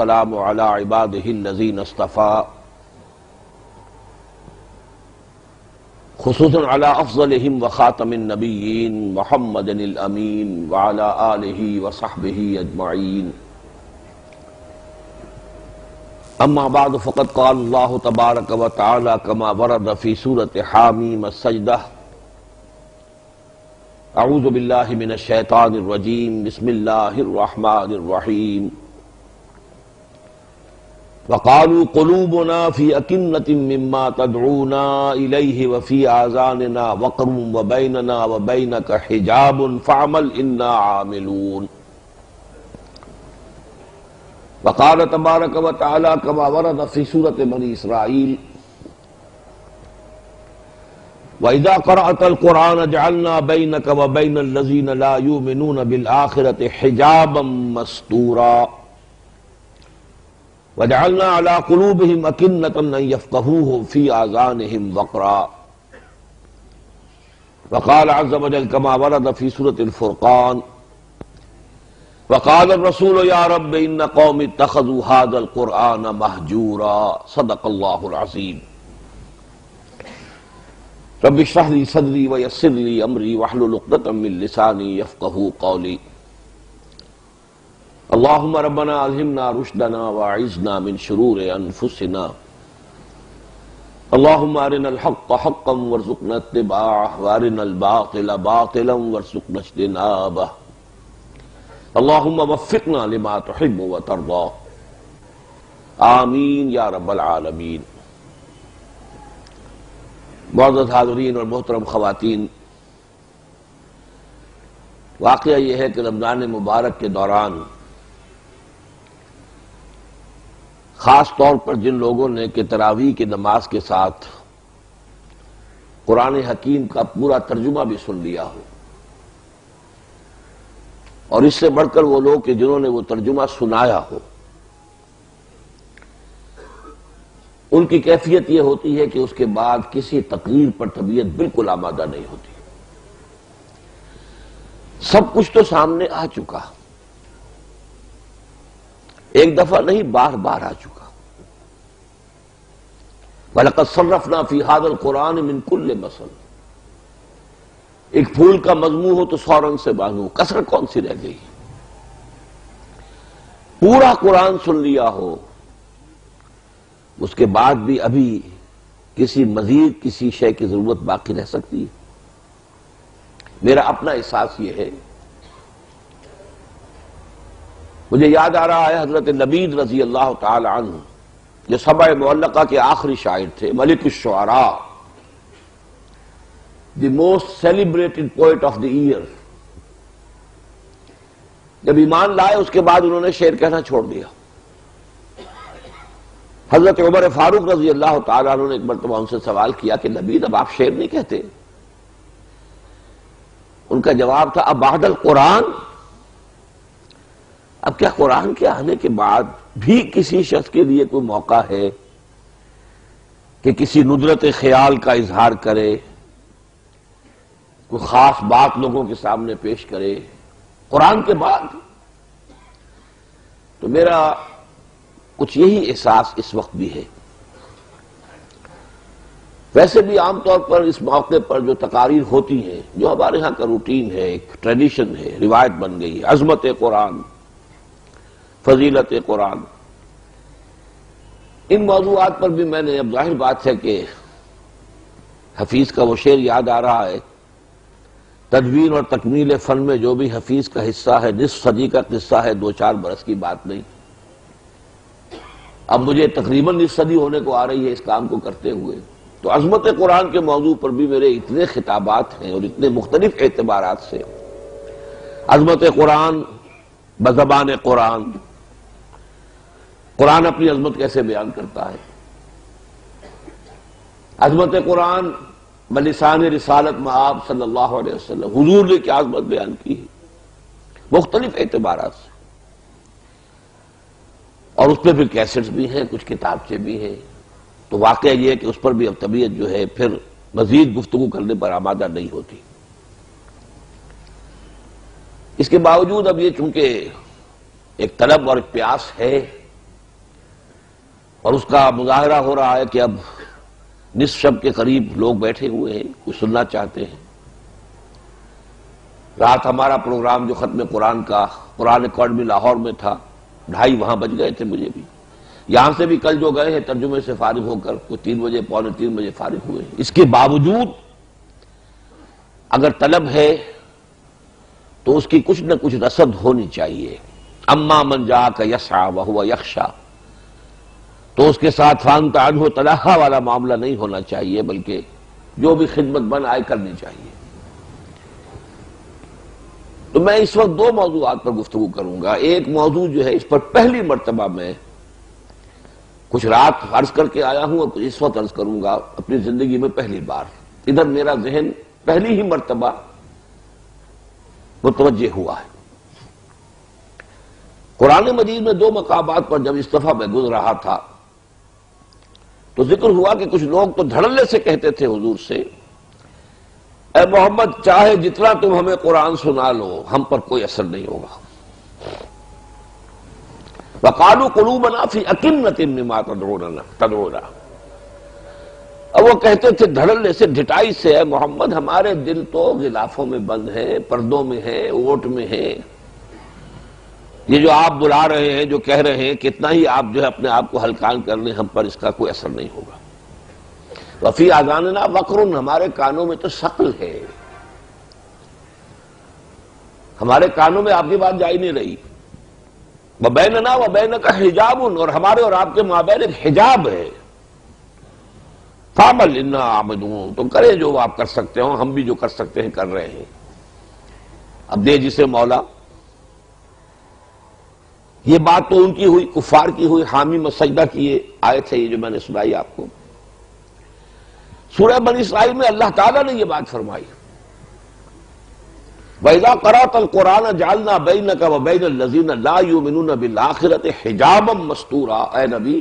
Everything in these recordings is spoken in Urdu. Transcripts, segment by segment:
السلام علی عباده الذین اصطفى خصوصا علی افضلهم وخاتم النبیین محمد الامین وعلی آلہ وصحبہ اجمعین اما بعد فقد قال اللہ تبارک وتعالی کما ورد فی سورۃ حامیم السجدہ اعوذ باللہ من الشیطان الرجیم بسم اللہ الرحمن الرحیم وقالوا قلوبنا في أكنة مما تدعونا إليه وفي آذاننا وقر وبيننا وبينك حجاب فاعمل إنا عاملون وقال تبارك وتعالى كما ورد في سورة بني إسرائيل وإذا قرأت القرآن جعلنا بينك وبين الذين لا يؤمنون بالآخرة حجابا مستورا وجعلنا على قلوبهم أكنة أن يفقهوه في آذانهم وقرا وقال عز وجل كما ورد في سورة الفرقان وقال الرسول يا رب إن قوم اتخذوا هذا القرآن مهجورا صدق الله العظيم رب اشرح لي صدري ويسر لي أمري واحلل عقدة من لساني يفقهوا قولي اللهم ربنا الہمنا رشدنا واعذنا من شرور انفسنا اللهم ارنا الحق حقا وارزقنا اتباعه وارنا الباطل باطلا وارزقنا اجتنابه اللهم وفقنا لما تحب وترضى آمین یا رب العالمین۔ معزز حاضرین اور محترم خواتین، واقعہ یہ ہے کہ رمضان مبارک کے دوران خاص طور پر جن لوگوں نے کہ تراویح کی نماز کے ساتھ قرآن حکیم کا پورا ترجمہ بھی سن لیا ہو، اور اس سے بڑھ کر وہ لوگ کہ جنہوں نے وہ ترجمہ سنایا ہو، ان کی کیفیت یہ ہوتی ہے کہ اس کے بعد کسی تقریر پر طبیعت بالکل آمادہ نہیں ہوتی۔ سب کچھ تو سامنے آ چکا، ایک دفعہ نہیں بار بار آ چکا۔ وَلَقَدْ صَرَّفْنَا فِي هَذَا الْقُرْآنِ مِنْ كُلِّ مَثَلٍ، ایک پھول کا مضمون ہو تو 100 رنگ سے بانو، کسر کون سی رہ گئی؟ پورا قرآن سن لیا ہو، اس کے بعد بھی ابھی کسی مزید کسی شے کی ضرورت باقی رہ سکتی ہے۔ میرا اپنا احساس یہ ہے، مجھے یاد آ رہا ہے حضرت لبید رضی اللہ تعالی عنہ جو سبع معلقہ کے آخری شاعر تھے، ملک الشعراء، the most celebrated poet of the year, جب ایمان لائے اس کے بعد انہوں نے شعر کہنا چھوڑ دیا۔ حضرت عمر فاروق رضی اللہ تعالی عنہ نے ایک مرتبہ ان سے سوال کیا کہ لبید اب آپ شعر نہیں کہتے؟ ان کا جواب تھا اب بعد القرآن، اب کیا قرآن کے آنے کے بعد بھی کسی شخص کے لیے کوئی موقع ہے کہ کسی ندرت خیال کا اظہار کرے، کوئی خاص بات لوگوں کے سامنے پیش کرے قرآن کے بعد؟ تو میرا کچھ یہی احساس اس وقت بھی ہے۔ ویسے بھی عام طور پر اس موقع پر جو تقاریر ہوتی ہیں، جو ہمارے ہاں کا روٹین ہے، ایک ٹریڈیشن ہے، روایت بن گئی ہے، عظمت قرآن، فضیلت قرآن، ان موضوعات پر بھی میں نے، اب ظاہر بات ہے کہ حفیظ کا وہ شعر یاد آ رہا ہے، تدوین اور تکمیل فن میں جو بھی حفیظ کا حصہ ہے، نصف صدی کا قصہ ہے، 2-4 برس کی بات نہیں۔ اب مجھے تقریباً نصف صدی ہونے کو آ رہی ہے اس کام کو کرتے ہوئے، تو عظمت قرآن کے موضوع پر بھی میرے اتنے خطابات ہیں اور اتنے مختلف اعتبارات سے۔ عظمت قرآن بزبان قرآن، قرآن اپنی عظمت کیسے بیان کرتا ہے، عظمت قرآن بلسان رسالت مآب صلی اللہ علیہ وسلم، حضور نے کیا عظمت بیان کی ہے مختلف اعتبارات سے، اور اس پہ پھر کیسٹس بھی ہیں، کچھ کتابچے بھی ہیں، تو واقعہ یہ ہے کہ اس پر بھی اب طبیعت جو ہے پھر مزید گفتگو کرنے پر آمادہ نہیں ہوتی۔ اس کے باوجود اب یہ چونکہ ایک طلب اور ایک پیاس ہے اور اس کا مظاہرہ ہو رہا ہے کہ اب نصف شب کے قریب لوگ بیٹھے ہوئے ہیں، کچھ سننا چاہتے ہیں۔ رات ہمارا پروگرام جو ختم قرآن کا قرآن اکیڈمی لاہور میں تھا، 2:30 وہاں بج گئے تھے مجھے بھی۔ یہاں سے بھی کل جو گئے ہیں ترجمے سے فارغ ہو کر کوئی 3 بجے پونے 3 بجے فارغ ہوئے ہیں۔ اس کے باوجود اگر طلب ہے تو اس کی کچھ نہ کچھ رصد ہونی چاہیے۔ اما من جاءک یسعی وہو یخشی، تو اس کے ساتھ فانت عنہ تلہی والا معاملہ نہیں ہونا چاہیے، بلکہ جو بھی خدمت بن آئے کرنی چاہیے۔ تو میں اس وقت 2 موضوعات پر گفتگو کروں گا۔ ایک موضوع جو ہے اس پر پہلی مرتبہ میں کچھ رات عرض کر کے آیا ہوں اور کچھ اس وقت عرض کروں گا اپنی زندگی میں پہلی بار۔ ادھر میرا ذہن پہلی ہی مرتبہ متوجہ ہوا ہے۔ قرآن مجید میں 2 مقامات پر جب اس دفعہ میں گزر رہا تھا تو ذکر ہوا کہ کچھ لوگ تو دھڑلے سے کہتے تھے حضور سے، اے محمد چاہے جتنا تم ہمیں قرآن سنا لو ہم پر کوئی اثر نہیں ہوگا۔ وقالوا قلوبنا فی اکنۃ مما تدعونا، اب وہ کہتے تھے دھڑلے سے، ڈھٹائی سے، اے محمد ہمارے دل تو غلافوں میں بند ہیں، پردوں میں ہیں، اوٹ میں ہیں، یہ جو آپ بلا رہے ہیں، جو کہہ رہے ہیں، کتنا ہی آپ جو ہے اپنے آپ کو ہلکان کر لیں، ہم پر اس کا کوئی اثر نہیں ہوگا۔ وفی آذاننا وقر، ہمارے کانوں میں تو ثقل ہے، ہمارے کانوں میں آپ کی بات جا ہی نہیں رہی۔ وبیننا وبینک حجاب، اور ہمارے اور آپ کے مابین ایک حجاب ہے۔ فعمل انا عاملون، تو کریں جو آپ کر سکتے ہو، ہم بھی جو کر سکتے ہیں کر رہے ہیں۔ اب دے جسے مولا، یہ بات تو ان کی ہوئی، کفار کی ہوئی، حامی مسجدہ کی آیت ہے یہ جو میں نے سنائی آپ کو۔ سورہ بنی اسرائیل میں اللہ تعالیٰ نے یہ بات فرمائی، وَإِذَا قَرَأْتَ الْقُرْآنَ جَعَلْنَا بَيْنَكَ وَبَيْنَ الَّذِينَ لَا يُؤْمِنُونَ بِالْآخِرَةِ حِجَابًا مَسْتُورًا، اے نبی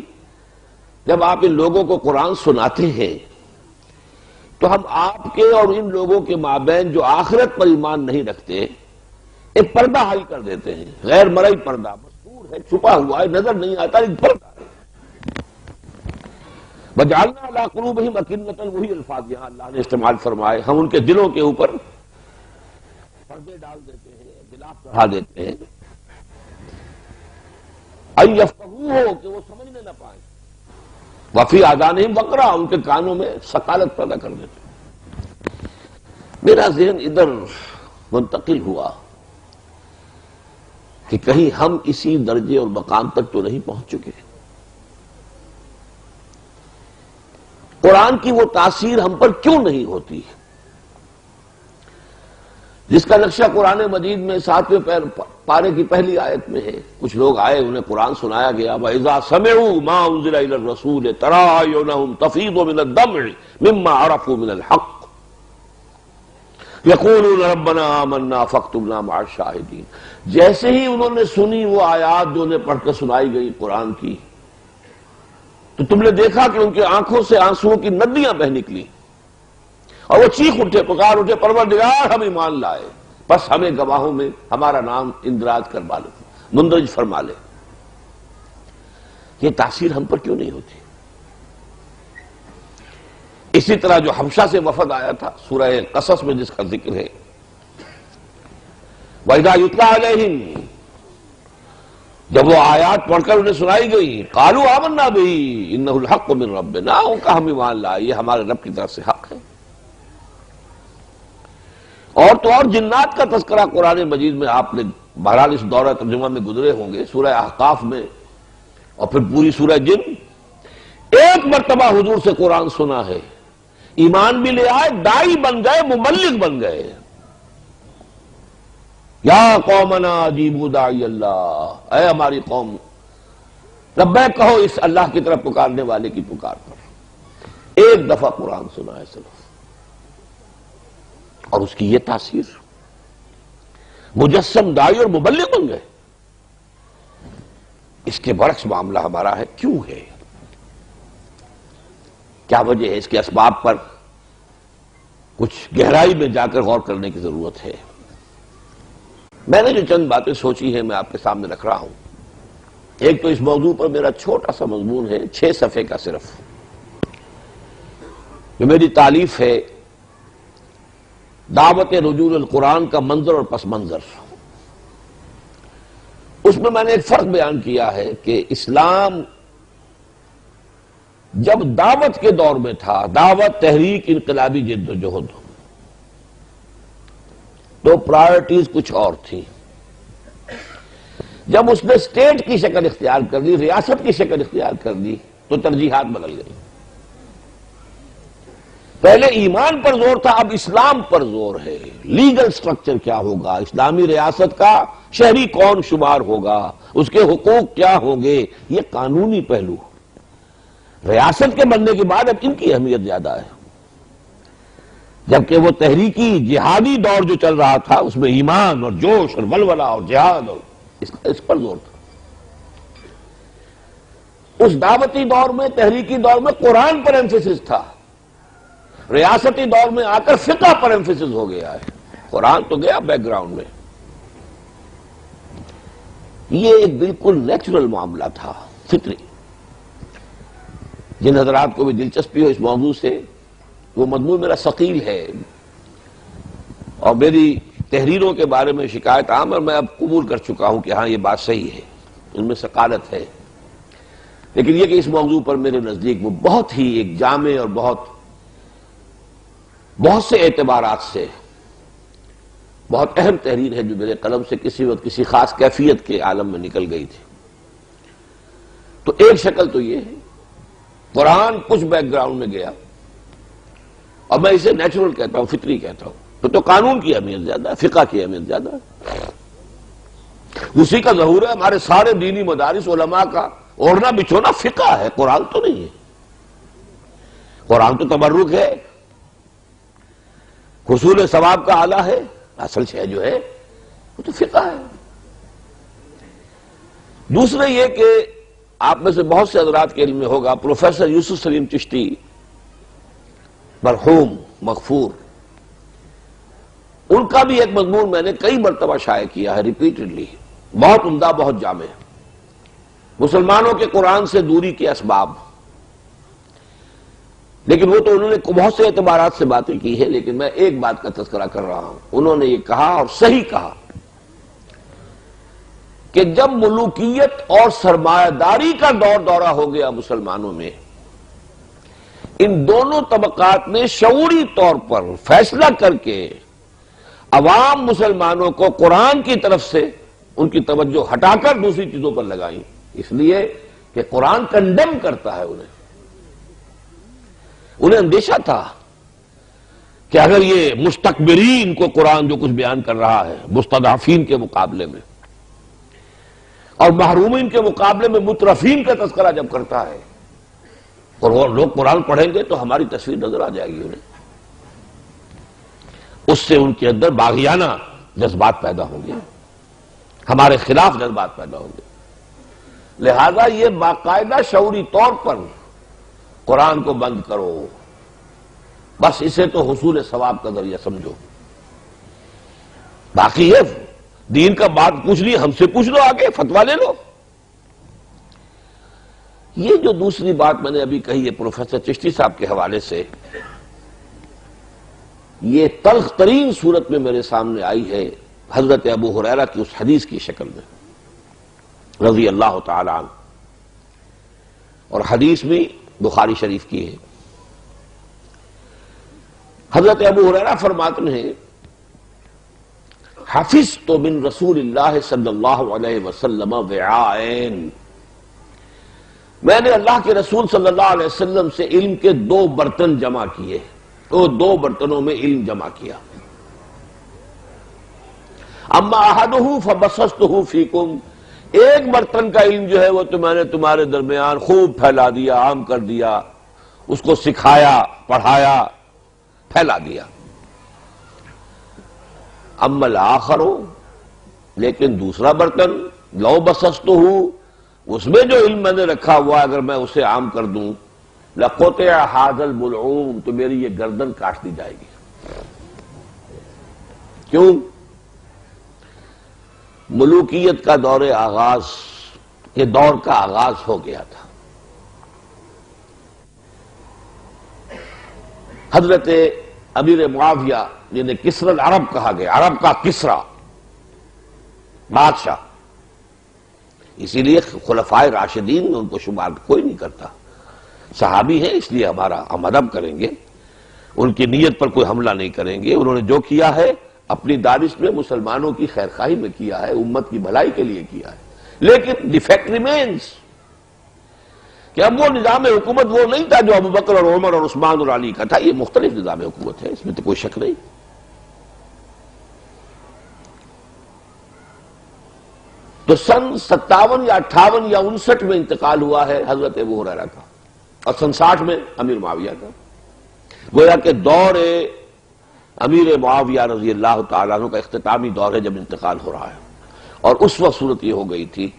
جب آپ ان لوگوں کو قرآن سناتے ہیں تو ہم آپ کے اور ان لوگوں کے مابین جو آخرت پر ایمان نہیں رکھتے ایک پردہ حائل کر دیتے ہیں، غیر مرئی پردہ، مستور ہے، چھپا ہوا ہے، نظر نہیں آتا، ایک پردہ ہے۔ وَجَعَلْنَا عَلَىٰ قُلُوبِهِمْ أَكِنَّةً، وہی الفاظ یہاں اللہ نے استعمال فرمائے، ہم ان کے دلوں کے اوپر پردے ڈال دیتے ہیں، غلاف چڑھا دیتے ہیں، أَن يَفْقَهُوهُ، کہ وہ سمجھنے نہ پائیں، وَفِي آذَانِهِمْ وَقْرًا، ان کے کانوں میں ثقالت پیدا کر دیتے۔ میرا ذہن ادھر منتقل ہوا کہ کہیں ہم اسی درجے اور مقام تک تو نہیں پہنچ چکے، قرآن کی وہ تاثیر ہم پر کیوں نہیں ہوتی جس کا نقشہ قرآن مجید میں 7ویں پارے کی پہلی آیت میں ہے۔ کچھ لوگ آئے، انہیں قرآن سنایا گیا، وَإِذَا سَمِعُوا مَا أُنزِلَ إِلَى الرَّسُولِ تَرَىٰ أَعْيُنَهُمْ تَفِيضُ مِنَ الدَّمْعِ مِمَّا عَرَفُوا مِنَ الْحَقِّ يَقُولُونَ رَبَّنَا آمَنَّا فَاكْتُبْنَا مَعَ الشَّاهِدِينَ، جیسے ہی انہوں نے سنی وہ آیات جو انہیں پڑھ کر سنائی گئی قرآن کی، تو تم نے دیکھا کہ ان کی آنکھوں سے آنسوؤں کی ندیاں بہہ نکلی اور وہ چیخ اٹھے، پکار اٹھے، پروردگار ہم ایمان لائے، بس ہمیں گواہوں میں ہمارا نام اندراج کروا لے، مندرج فرما لے۔ یہ تاثیر ہم پر کیوں نہیں ہوتی؟ اسی طرح جو حبشہ سے وفد آیا تھا سورہ قصص میں جس کا ذکر ہے، وَإِذَا يُتْلَىٰ عَلَيْهِمْ، جب وہ آیات پڑھ کر انہیں سنائی گئی، قَالُوا آمَنَّا بِهِ إِنَّهُ الْحَقُّ مِن رَبِّنَا، ان کا ہم ایمان لائے، یہ ہمارے رب کی طرف سے حق ہے۔ اور تو اور جنات کا تذکرہ قرآن مجید میں آپ نے بہرحال اس دورہ ترجمہ میں گزرے ہوں گے، سورہ احقاف میں اور پھر پوری سورہ جن، ایک مرتبہ حضور سے قرآن سنا ہے، ایمان بھی لے آئے، دائی بن گئے، مبلغ بن گئے۔ یا قومنا اجیبوا داعی اللہ، اے ہماری قوم لبیک کہو اس اللہ کی طرف پکارنے والے کی پکار پر۔ ایک دفعہ قرآن سنا ہے صرف، اور اس کی یہ تاثیر، مجسم داعی اور مبلغ بن گئے۔ اس کے برعکس معاملہ ہمارا ہے، کیوں ہے؟ کیا وجہ ہے؟ اس کے اسباب پر کچھ گہرائی میں جا کر غور کرنے کی ضرورت ہے۔ میں نے جو چند باتیں سوچی ہیں میں آپ کے سامنے رکھ رہا ہوں۔ ایک تو اس موضوع پر میرا چھوٹا سا مضمون ہے 6 صفحے کا صرف، جو میری تالیف ہے دعوت رجوع القرآن کا منظر اور پس منظر۔ اس میں نے ایک فرق بیان کیا ہے کہ اسلام جب دعوت کے دور میں تھا، دعوت، تحریک، انقلابی جد و جہد، تو پرائرٹیز کچھ اور تھی۔ جب اس نے اسٹیٹ کی شکل اختیار کر لی، ریاست کی شکل اختیار کر لی، تو ترجیحات بدل گئی۔ پہلے ایمان پر زور تھا، اب اسلام پر زور ہے۔ لیگل سٹرکچر کیا ہوگا، اسلامی ریاست کا شہری کون شمار ہوگا، اس کے حقوق کیا ہوں گے، یہ قانونی پہلو۔ ریاست کے بننے کے بعد اب ان کی اہمیت زیادہ ہے، جبکہ وہ تحریکی جہادی دور جو چل رہا تھا اس میں ایمان اور جوش اور ولولہ اور جہاد اور اس پر زور تھا۔ اس دعوتی دور میں، تحریکی دور میں قرآن پر ایمفیسس تھا، ریاستی دور میں آ کر فقہ پر ایمفیسس ہو گیا ہے۔ قرآن تو گیا بیک گراؤنڈ میں۔ یہ ایک بالکل نیچرل معاملہ تھا، فطری۔ جن حضرات کو بھی دلچسپی ہو اس موضوع سے، وہ مضمون میرا ثقیل ہے اور میری تحریروں کے بارے میں شکایت عام، اور میں اب قبول کر چکا ہوں کہ ہاں یہ بات صحیح ہے، ان میں ثقالت ہے، لیکن یہ کہ اس موضوع پر میرے نزدیک وہ بہت ہی ایک جامع اور بہت سے اعتبارات سے بہت اہم تحریر ہے، جو میرے قلم سے کسی وقت کسی خاص کیفیت کے عالم میں نکل گئی تھی۔ تو ایک شکل تو یہ ہے، قرآن کچھ بیک گراؤنڈ میں گیا، اور میں اسے نیچرل کہتا ہوں، فطری کہتا ہوں، تو قانون کی اہمیت زیادہ ہے، فقہ کی اہمیت زیادہ ہے۔ اسی کا ظہور ہے ہمارے سارے دینی مدارس علماء کا اوڑھنا بچھونا فقہ ہے، قرآن تو نہیں ہے۔ قرآن تو تبرک ہے، حصول ثواب کا آلہ ہے، اصل شے جو ہے وہ تو فقہ ہے۔ دوسرے یہ کہ آپ میں سے بہت سے حضرات کے علم میں ہوگا، پروفیسر یوسف سلیم چشتی مرحوم مغفور، ان کا بھی ایک مضمون میں نے کئی مرتبہ شائع کیا ہے، ریپیٹڈلی، بہت عمدہ، بہت جامع، مسلمانوں کے قرآن سے دوری کے اسباب۔ لیکن وہ تو انہوں نے بہت سے اعتبارات سے باتیں کی ہے، لیکن میں ایک بات کا تذکرہ کر رہا ہوں۔ انہوں نے یہ کہا، اور صحیح کہا، کہ جب ملوکیت اور سرمایہ داری کا دورہ ہو گیا مسلمانوں میں، ان دونوں طبقات نے شعوری طور پر فیصلہ کر کے عوام مسلمانوں کو قرآن کی طرف سے ان کی توجہ ہٹا کر دوسری چیزوں پر لگائیں، اس لیے کہ قرآن کنڈم کرتا ہے انہیں اندیشہ تھا کہ اگر یہ مستکبرین کو قرآن جو کچھ بیان کر رہا ہے مستضعفین کے مقابلے میں، اور محرومین کے مقابلے میں مترفین کا تذکرہ جب کرتا ہے، اور وہ لوگ قرآن پڑھیں گے تو ہماری تصویر نظر آ جائے گی انہیں، اس سے ان کے اندر باغیانہ جذبات پیدا ہوں گے، ہمارے خلاف جذبات پیدا ہوں گے۔ لہذا یہ باقاعدہ شعوری طور پر قرآن کو بند کرو، بس اسے تو حصول ثواب کا ذریعہ سمجھو، باقی ہے دین کا بات پوچھ لی، ہم سے پوچھ لو، آگے فتویٰ لے لو۔ یہ جو دوسری بات میں نے ابھی کہی ہے پروفیسر چشتی صاحب کے حوالے سے، یہ تلخ ترین صورت میں میرے سامنے آئی ہے حضرت ابو ہریرہ کی اس حدیث کی شکل میں رضی اللہ تعالی عنہ، اور حدیث بھی بخاری شریف کی ہے۔ حضرت ابو ہریرہ فرماتے ہیں، حفظت من رسول اللہ صلی اللہ علیہ وسلم وعاءین، میں نے اللہ کے رسول صلی اللہ علیہ وسلم سے علم کے 2 برتن جمع کیے، تو 2 برتنوں میں علم جمع کیا۔ اما احدہ فبسطہ فیکم، ایک برتن کا علم جو ہے وہ تو میں نے تمہارے درمیان خوب پھیلا دیا، عام کر دیا، اس کو سکھایا، پڑھایا، پھیلا دیا۔ اما الآخر، لیکن دوسرا برتن، لو بسطہ، اس میں جو علم میں نے رکھا ہوا اگر میں اسے عام کر دوں، لقطع ھذا البلعوم، تو میری یہ گردن کاٹ دی جائے گی۔ کیوں؟ ملوکیت کا دور آغاز یہ دور کا آغاز ہو گیا تھا۔ حضرت امیر معاویہ جنہیں کسری العرب کہا گیا، عرب کا کسریٰ بادشاہ، اسی لیے خلفائے راشدین میں ان کو شمار کوئی نہیں کرتا، صحابی ہیں اس لیے ہم ادب کریں گے، ان کی نیت پر کوئی حملہ نہیں کریں گے۔ انہوں نے جو کیا ہے اپنی دانش میں مسلمانوں کی خیرخواہی میں کیا ہے، امت کی بھلائی کے لیے کیا ہے، لیکن دی فیکٹ ریمینز کہ اب وہ نظام حکومت وہ نہیں تھا جو ابوبکر اور عمر اور عثمان اور علی کا تھا، یہ مختلف نظام حکومت ہے، اس میں تو کوئی شک نہیں۔ تو سن 57 یا 58 یا 59 میں انتقال ہوا ہے حضرت ابو ہریرہ کا، اور سن 60 میں امیر معاویہ کا۔ گویا کہ دور امیر معاویہ رضی اللہ تعالیٰ عنہ کا اختتامی دور ہے جب انتقال ہو رہا ہے، اور اس وقت صورت یہ ہو گئی تھی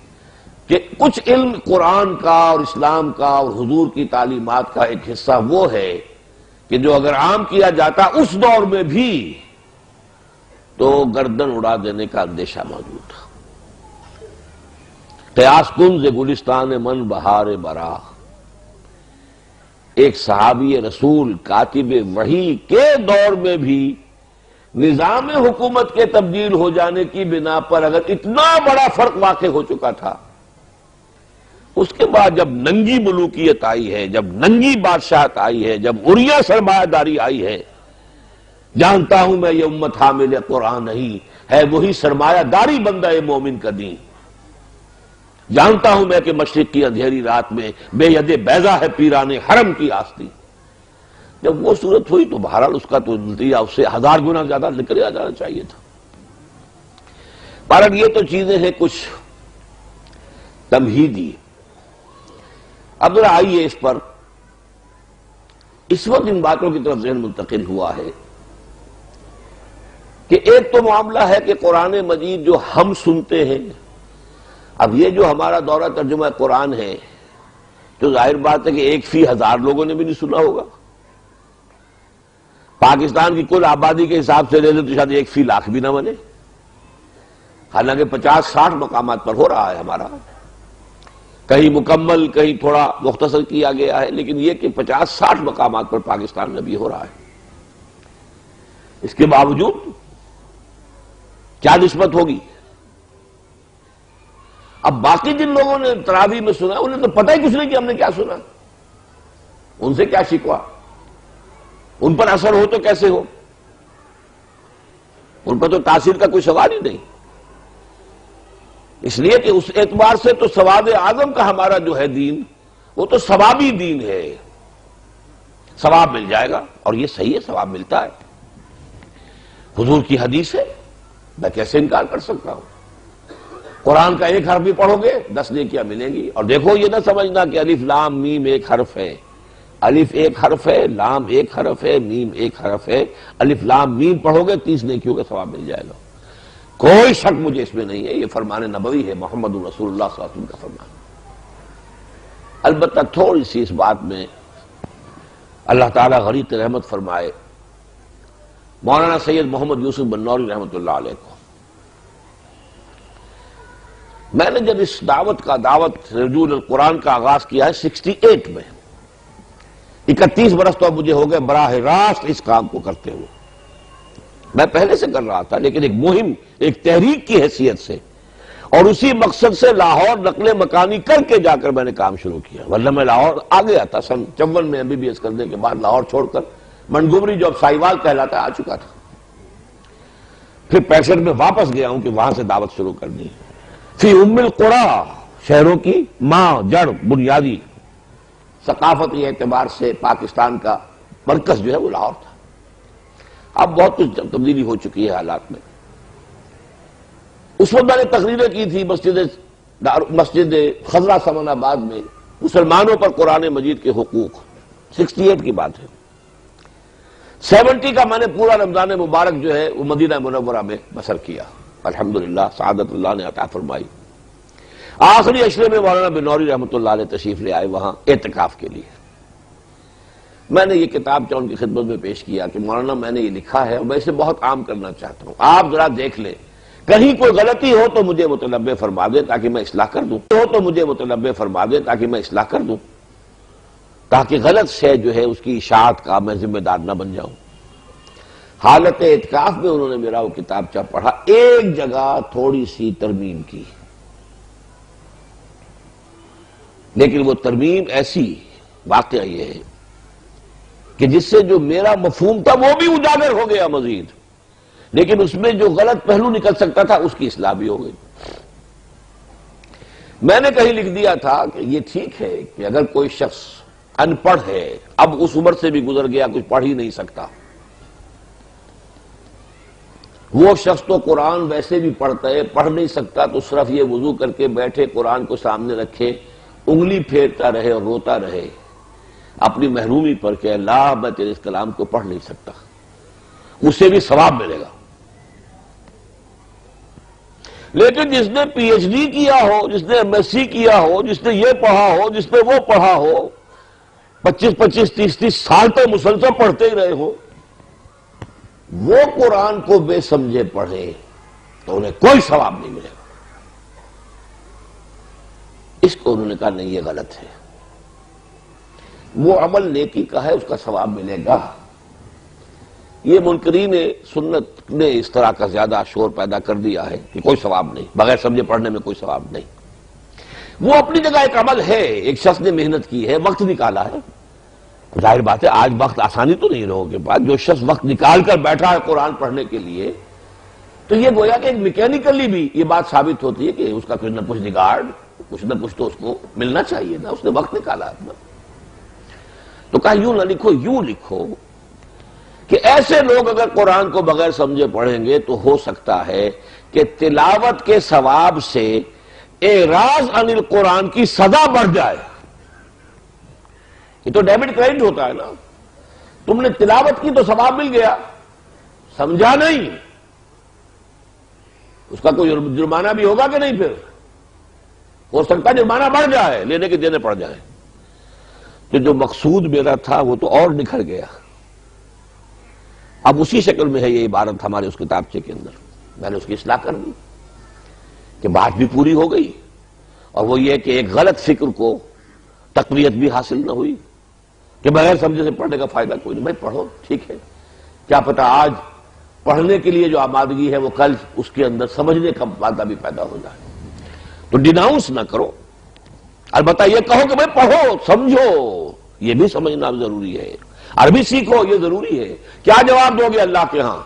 کہ کچھ علم قرآن کا اور اسلام کا اور حضور کی تعلیمات کا ایک حصہ وہ ہے کہ جو اگر عام کیا جاتا اس دور میں بھی تو گردن اڑا دینے کا اندیشہ موجود تھا۔ قیاس کن ز گلستان من بہار برا، ایک صحابی رسول کاتب وحی کے دور میں بھی نظام حکومت کے تبدیل ہو جانے کی بنا پر اگر اتنا بڑا فرق واقع ہو چکا تھا، اس کے بعد جب ننگی ملوکیت آئی ہے، جب ننگی بادشاہت آئی ہے، جب عریاں سرمایہ داری آئی ہے، جانتا ہوں میں یہ امت حامل قرآن نہیں ہے، وہی سرمایہ داری بندہ مومن کا دین، جانتا ہوں میں کہ مشرق کی اندھیری رات میں بے ید بیضا ہے پیران حرم کی آستی۔ جب وہ صورت ہوئی تو بہرحال اس کا تو نتیجہ اس سے 1000 گنا زیادہ نکل جانا چاہیے تھا۔ بہرحال یہ تو چیزیں ہیں کچھ تمہیدی۔ اب ذرا آئیے اس پر، اس وقت ان باتوں کی طرف ذہن منتقل ہوا ہے کہ ایک تو معاملہ ہے کہ قرآن مجید جو ہم سنتے ہیں، اب یہ جو ہمارا دورہ ترجمہ قرآن ہے تو ظاہر بات ہے کہ 1/1000 لوگوں نے بھی نہیں سنا ہوگا۔ پاکستان کی کل آبادی کے حساب سے لے لیں تو شاید 1/100,000 بھی نہ بنے، حالانکہ 50-60 مقامات پر ہو رہا ہے ہمارا، کہیں مکمل کہیں تھوڑا مختصر کیا گیا ہے، لیکن یہ کہ 50-60 مقامات پر پاکستان میں بھی ہو رہا ہے۔ اس کے باوجود کیا نسبت ہوگی؟ اب باقی جن لوگوں نے تراویح میں سنا انہیں تو پتہ ہی کچھ نہیں کہ ہم نے کیا سنا، ان سے کیا شکوا، ان پر اثر ہو تو کیسے ہو، ان پر تو تاثیر کا کوئی سوال ہی نہیں۔ اس لیے کہ اس اعتبار سے تو ثواب اعظم کا ہمارا جو ہے دین وہ تو ثوابی دین ہے، ثواب مل جائے گا، اور یہ صحیح ہے، ثواب ملتا ہے، حضور کی حدیث ہے، میں کیسے انکار کر سکتا ہوں۔ قرآن کا ایک حرف بھی پڑھو گے 10 نیکیاں ملیں گی، اور دیکھو یہ نہ سمجھنا کہ الف لام میم ایک حرف ہے، الف ایک حرف ہے، لام ایک حرف ہے، میم ایک حرف ہے، الف لام میم پڑھو گے 30 نیکیوں کا ثواب مل جائے گا، کوئی شک مجھے اس میں نہیں ہے، یہ فرمان نبوی ہے، محمد رسول اللہ صلی اللہ علیہ وسلم کا فرمان۔ البتہ تھوڑی سی اس بات میں اللہ تعالیٰ غریق رحمت فرمائے مولانا سید محمد یوسف بنوری رحمۃ اللہ علیہ کو۔ میں نے جب اس دعوت رجوع القرآن کا آغاز کیا ہے 68 میں، 31 برس تو اب مجھے ہو گئے براہ راست اس کام کو کرتے ہوئے، میں پہلے سے کر رہا تھا لیکن ایک مہم، ایک تحریک کی حیثیت سے، اور اسی مقصد سے لاہور نقل مکانی کر کے جا کر میں نے کام شروع کیا، ورنہ میں لاہور آ گیا تھا سن 54 میں MBBS کرنے کے بعد لاہور چھوڑ کر منگومری جو اب سائیوال کہلاتا ہے آ چکا تھا، پھر 65 میں واپس گیا ہوں کہ وہاں سے دعوت شروع کرنی ہے۔ فی ام القری، شہروں کی ماں، جڑ، بنیادی ثقافتی اعتبار سے پاکستان کا مرکز جو ہے وہ لاہور تھا۔ اب بہت کچھ تبدیلی ہو چکی ہے حالات میں۔ اس وقت میں نے تقریریں کی تھی مسجد خضرہ سمن آباد میں، مسلمانوں پر قرآن مجید کے حقوق، 68 کی بات ہے۔ 70 کا میں نے پورا رمضان مبارک جو ہے وہ مدینہ منورہ میں بسر کیا، الحمدللہ سعادت اللہ نے عطا فرمائی۔ آخری عشرے میں مولانا بنوری رحمۃ اللہ علیہ تشریف لے آئے وہاں اعتکاف کے لیے۔ میں نے یہ کتاب ان کی خدمت میں پیش کیا کہ مولانا میں نے یہ لکھا ہے اور میں اسے بہت عام کرنا چاہتا ہوں، آپ ذرا دیکھ لیں کہیں کوئی غلطی ہو تو مجھے متنبہ فرما دے تاکہ میں اصلاح کر دوں، تاکہ غلط شے جو ہے اس کی اشاعت کا میں ذمہ دار نہ بن جاؤں۔ حالت اعتکاف میں انہوں نے میرا وہ کتابچہ پڑھا، ایک جگہ تھوڑی سی ترمیم کی، لیکن وہ ترمیم ایسی، واقعہ یہ ہے کہ جس سے جو میرا مفہوم تھا وہ بھی اجاگر ہو گیا مزید، لیکن اس میں جو غلط پہلو نکل سکتا تھا اس کی اصلاح بھی ہو گئی۔ میں نے کہیں لکھ دیا تھا کہ یہ ٹھیک ہے کہ اگر کوئی شخص ان پڑھ ہے، اب اس عمر سے بھی گزر گیا، کچھ پڑھ ہی نہیں سکتا، وہ شخص تو قرآن ویسے بھی پڑھتا ہے، پڑھ نہیں سکتا تو صرف یہ وضو کر کے بیٹھے، قرآن کو سامنے رکھے، انگلی پھیرتا رہے اور روتا رہے اپنی محرومی پر کہ اللہ میں تیرے اس کلام کو پڑھ نہیں سکتا، اس سے بھی ثواب ملے گا۔ لیکن جس نے پی ایچ ڈی کیا ہو، جس نے ایم ایس سی کیا ہو، جس نے یہ پڑھا ہو، جس نے وہ پڑھا ہو، 25 30 سال تک مسلسل پڑھتے ہی رہے ہو، وہ قرآن کو بے سمجھے پڑھے تو انہیں کوئی ثواب نہیں ملے گا۔ اس کو انہوں نے کہا نہیں، یہ غلط ہے، وہ عمل نیکی کا ہے، اس کا ثواب ملے گا۔ یہ منکرین سنت نے اس طرح کا زیادہ شور پیدا کر دیا ہے کہ کوئی ثواب نہیں، بغیر سمجھے پڑھنے میں کوئی ثواب نہیں۔ وہ اپنی جگہ ایک عمل ہے، ایک شخص نے محنت کی ہے، وقت نکالا ہے، ظاہر بات ہے آج وقت آسانی تو نہیں لوگوں کے پاس، جو شخص وقت نکال کر بیٹھا ہے قرآن پڑھنے کے لیے، تو یہ گویا کہ ایک میکینیکلی بھی یہ بات ثابت ہوتی ہے کہ اس کا کچھ نہ کچھ ریگارڈ، کچھ نہ کچھ تو اس کو ملنا چاہیے نا، اس نے وقت نکالا اپنا۔ تو کہا یوں نہ لکھو، یوں لکھو کہ ایسے لوگ اگر قرآن کو بغیر سمجھے پڑھیں گے تو ہو سکتا ہے کہ تلاوت کے ثواب سے اعراض عن القرآن کی سزا بڑھ جائے۔ یہ تو ڈیبٹ کریڈٹ ہوتا ہے نا، تم نے تلاوت کی تو ثواب مل گیا، سمجھا نہیں، اس کا کوئی جرمانہ بھی ہوگا کہ نہیں؟ پھر ہو سکتا ہے جرمانہ بڑھ جائے، لینے کے دینے پڑ جائے۔ تو جو مقصود میرا تھا وہ تو اور نکھر گیا۔ اب اسی شکل میں ہے یہ عبارت ہمارے اس کتابچے کے اندر، میں نے اس کی اصلاح کر دی کہ بات بھی پوری ہو گئی، اور وہ یہ کہ ایک غلط فکر کو تقویت بھی حاصل نہ ہوئی کہ بغیر سمجھے سے پڑھنے کا فائدہ کوئی نہیں۔ بھائی پڑھو، ٹھیک ہے، کیا پتہ آج پڑھنے کے لیے جو آمادگی ہے وہ کل اس کے اندر سمجھنے کا مادہ بھی پیدا ہو جائے، تو ڈیناؤنس نہ کرو، البتہ یہ کہو کہ بھائی پڑھو، سمجھو، یہ بھی سمجھنا ضروری ہے، عربی سیکھو، یہ ضروری ہے۔ کیا جواب دو گے اللہ کے ہاں؟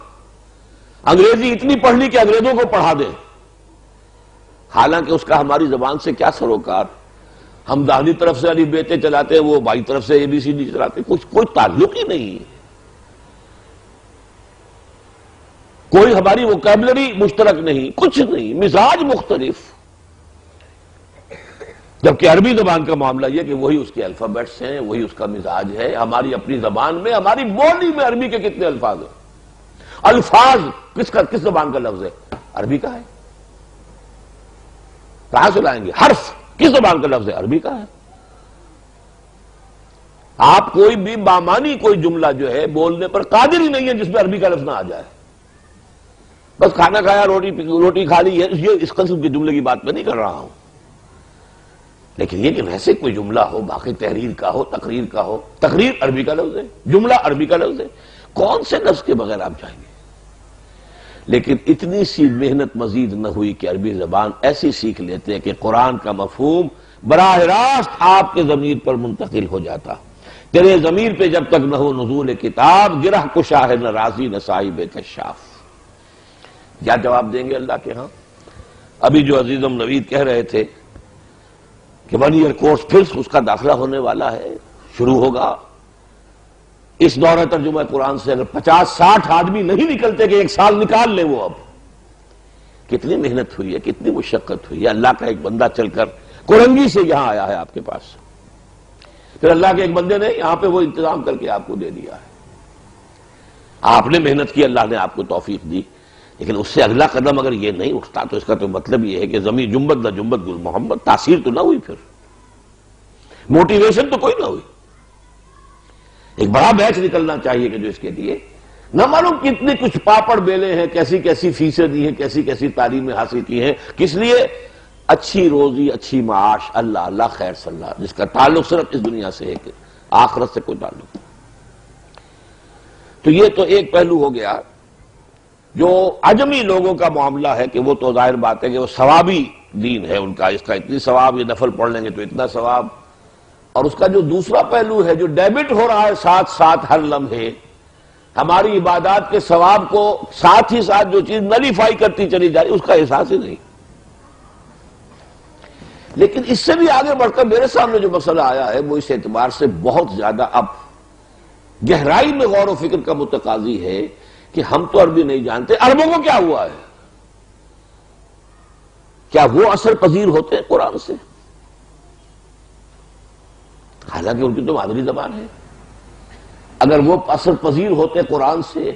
انگریزی اتنی پڑھ لی کہ انگریزوں کو پڑھا دیں، حالانکہ اس کا ہماری زبان سے کیا سروکار؟ ہم داہنی طرف سے الف بیتے چلاتے ہیں، وہ بائیں طرف سے ABCD چلاتے ہیں، کوئی تعلق ہی نہیں، کوئی ہماری ووکیبلری مشترک نہیں، کچھ نہیں، مزاج مختلف۔ جبکہ عربی زبان کا معاملہ یہ کہ وہی اس کے الفابیٹس ہیں، وہی اس کا مزاج ہے۔ ہماری اپنی زبان میں، ہماری بولی میں عربی کے کتنے الفاظ ہیں؟ الفاظ کس زبان کا لفظ ہے؟ عربی کا ہے۔ کہاں سے لائیں گے؟ حرف کس زبان کا لفظ ہے؟ عربی کا ہے۔ آپ کوئی بھی بامانی کوئی جملہ جو ہے بولنے پر قادر ہی نہیں ہے جس میں عربی کا لفظ نہ آ جائے۔ بس کھانا کھایا، روٹی کھا لی، یہ اس قسم کے جملے کی بات میں نہیں کر رہا ہوں، لیکن یہ کہ ویسے کوئی جملہ ہو، باقی تحریر کا ہو، تقریر کا ہو، تقریر عربی کا لفظ ہے، جملہ عربی کا لفظ ہے، کون سے لفظ کے بغیر آپ جائیں گے؟ لیکن اتنی سی محنت مزید نہ ہوئی کہ عربی زبان ایسی سیکھ لیتے کہ قرآن کا مفہوم براہ راست آپ کے ضمیر پر منتقل ہو جاتا۔ تیرے ضمیر پہ جب تک نہ ہو نزول کتاب، گرہ کشا ہے نہ رازی نہ صاحب کشاف۔ کیا جواب دیں گے اللہ کے ہاں؟ ابھی جو عزیزم نوید کہہ رہے تھے کہ 1 ایئر کورس پھر اس کا داخلہ ہونے والا ہے، شروع ہوگا۔ اس دورہ ترجمہ قرآن سے اگر 50-60 آدمی نہیں نکلتے کہ 1 سال نکال لیں، وہ اب کتنی محنت ہوئی ہے، کتنی مشقت ہوئی ہے۔ اللہ کا ایک بندہ چل کر کورنگی سے یہاں آیا ہے آپ کے پاس، پھر اللہ کے ایک بندے نے یہاں پہ وہ انتظام کر کے آپ کو دے دیا ہے۔ آپ نے محنت کی، اللہ نے آپ کو توفیق دی، لیکن اس سے اگلا قدم اگر یہ نہیں اٹھتا تو اس کا تو مطلب یہ ہے کہ زمین جنبت نہ جنبت گل محمد، تاثیر تو نہ ہوئی، پھر موٹیویشن تو کوئی نہ ہوئی۔ ایک بڑا بیچ نکلنا چاہیے کہ جو اس کے لیے نہ معلوم کتنی کچھ پاپڑ بیلے ہیں، کیسی کیسی فیسیں دی ہیں، کیسی کیسی تعلیمیں حاصل کی ہیں، کس لیے؟ اچھی روزی، اچھی معاش، اللہ اللہ خیر صلی اللہ، جس کا تعلق صرف اس دنیا سے ہے کہ آخرت سے کوئی تعلق نہیں۔ تو یہ تو ایک پہلو ہو گیا۔ جو عجمی لوگوں کا معاملہ ہے کہ وہ تو ظاہر بات ہے کہ وہ ثوابی دین ہے ان کا، اس کا اتنی ثواب، یہ نفل پڑھ لیں گے تو اتنا ثواب، اور اس کا جو دوسرا پہلو ہے جو ڈیبٹ ہو رہا ہے ساتھ ساتھ ہر لمحے، ہماری عبادات کے ثواب کو ساتھ ہی ساتھ جو چیز نلیفائی کرتی چلی جا رہی اس کا احساس ہی نہیں۔ لیکن اس سے بھی آگے بڑھ کر میرے سامنے جو مسئلہ آیا ہے وہ اس اعتبار سے بہت زیادہ اب گہرائی میں غور و فکر کا متقاضی ہے کہ ہم تو عربی نہیں جانتے، عربوں کو کیا ہوا ہے؟ کیا وہ اثر پذیر ہوتے ہیں قرآن سے؟ حالانکہ ان کی تو مادری زبان ہے۔ اگر وہ اثر پذیر ہوتے قرآن سے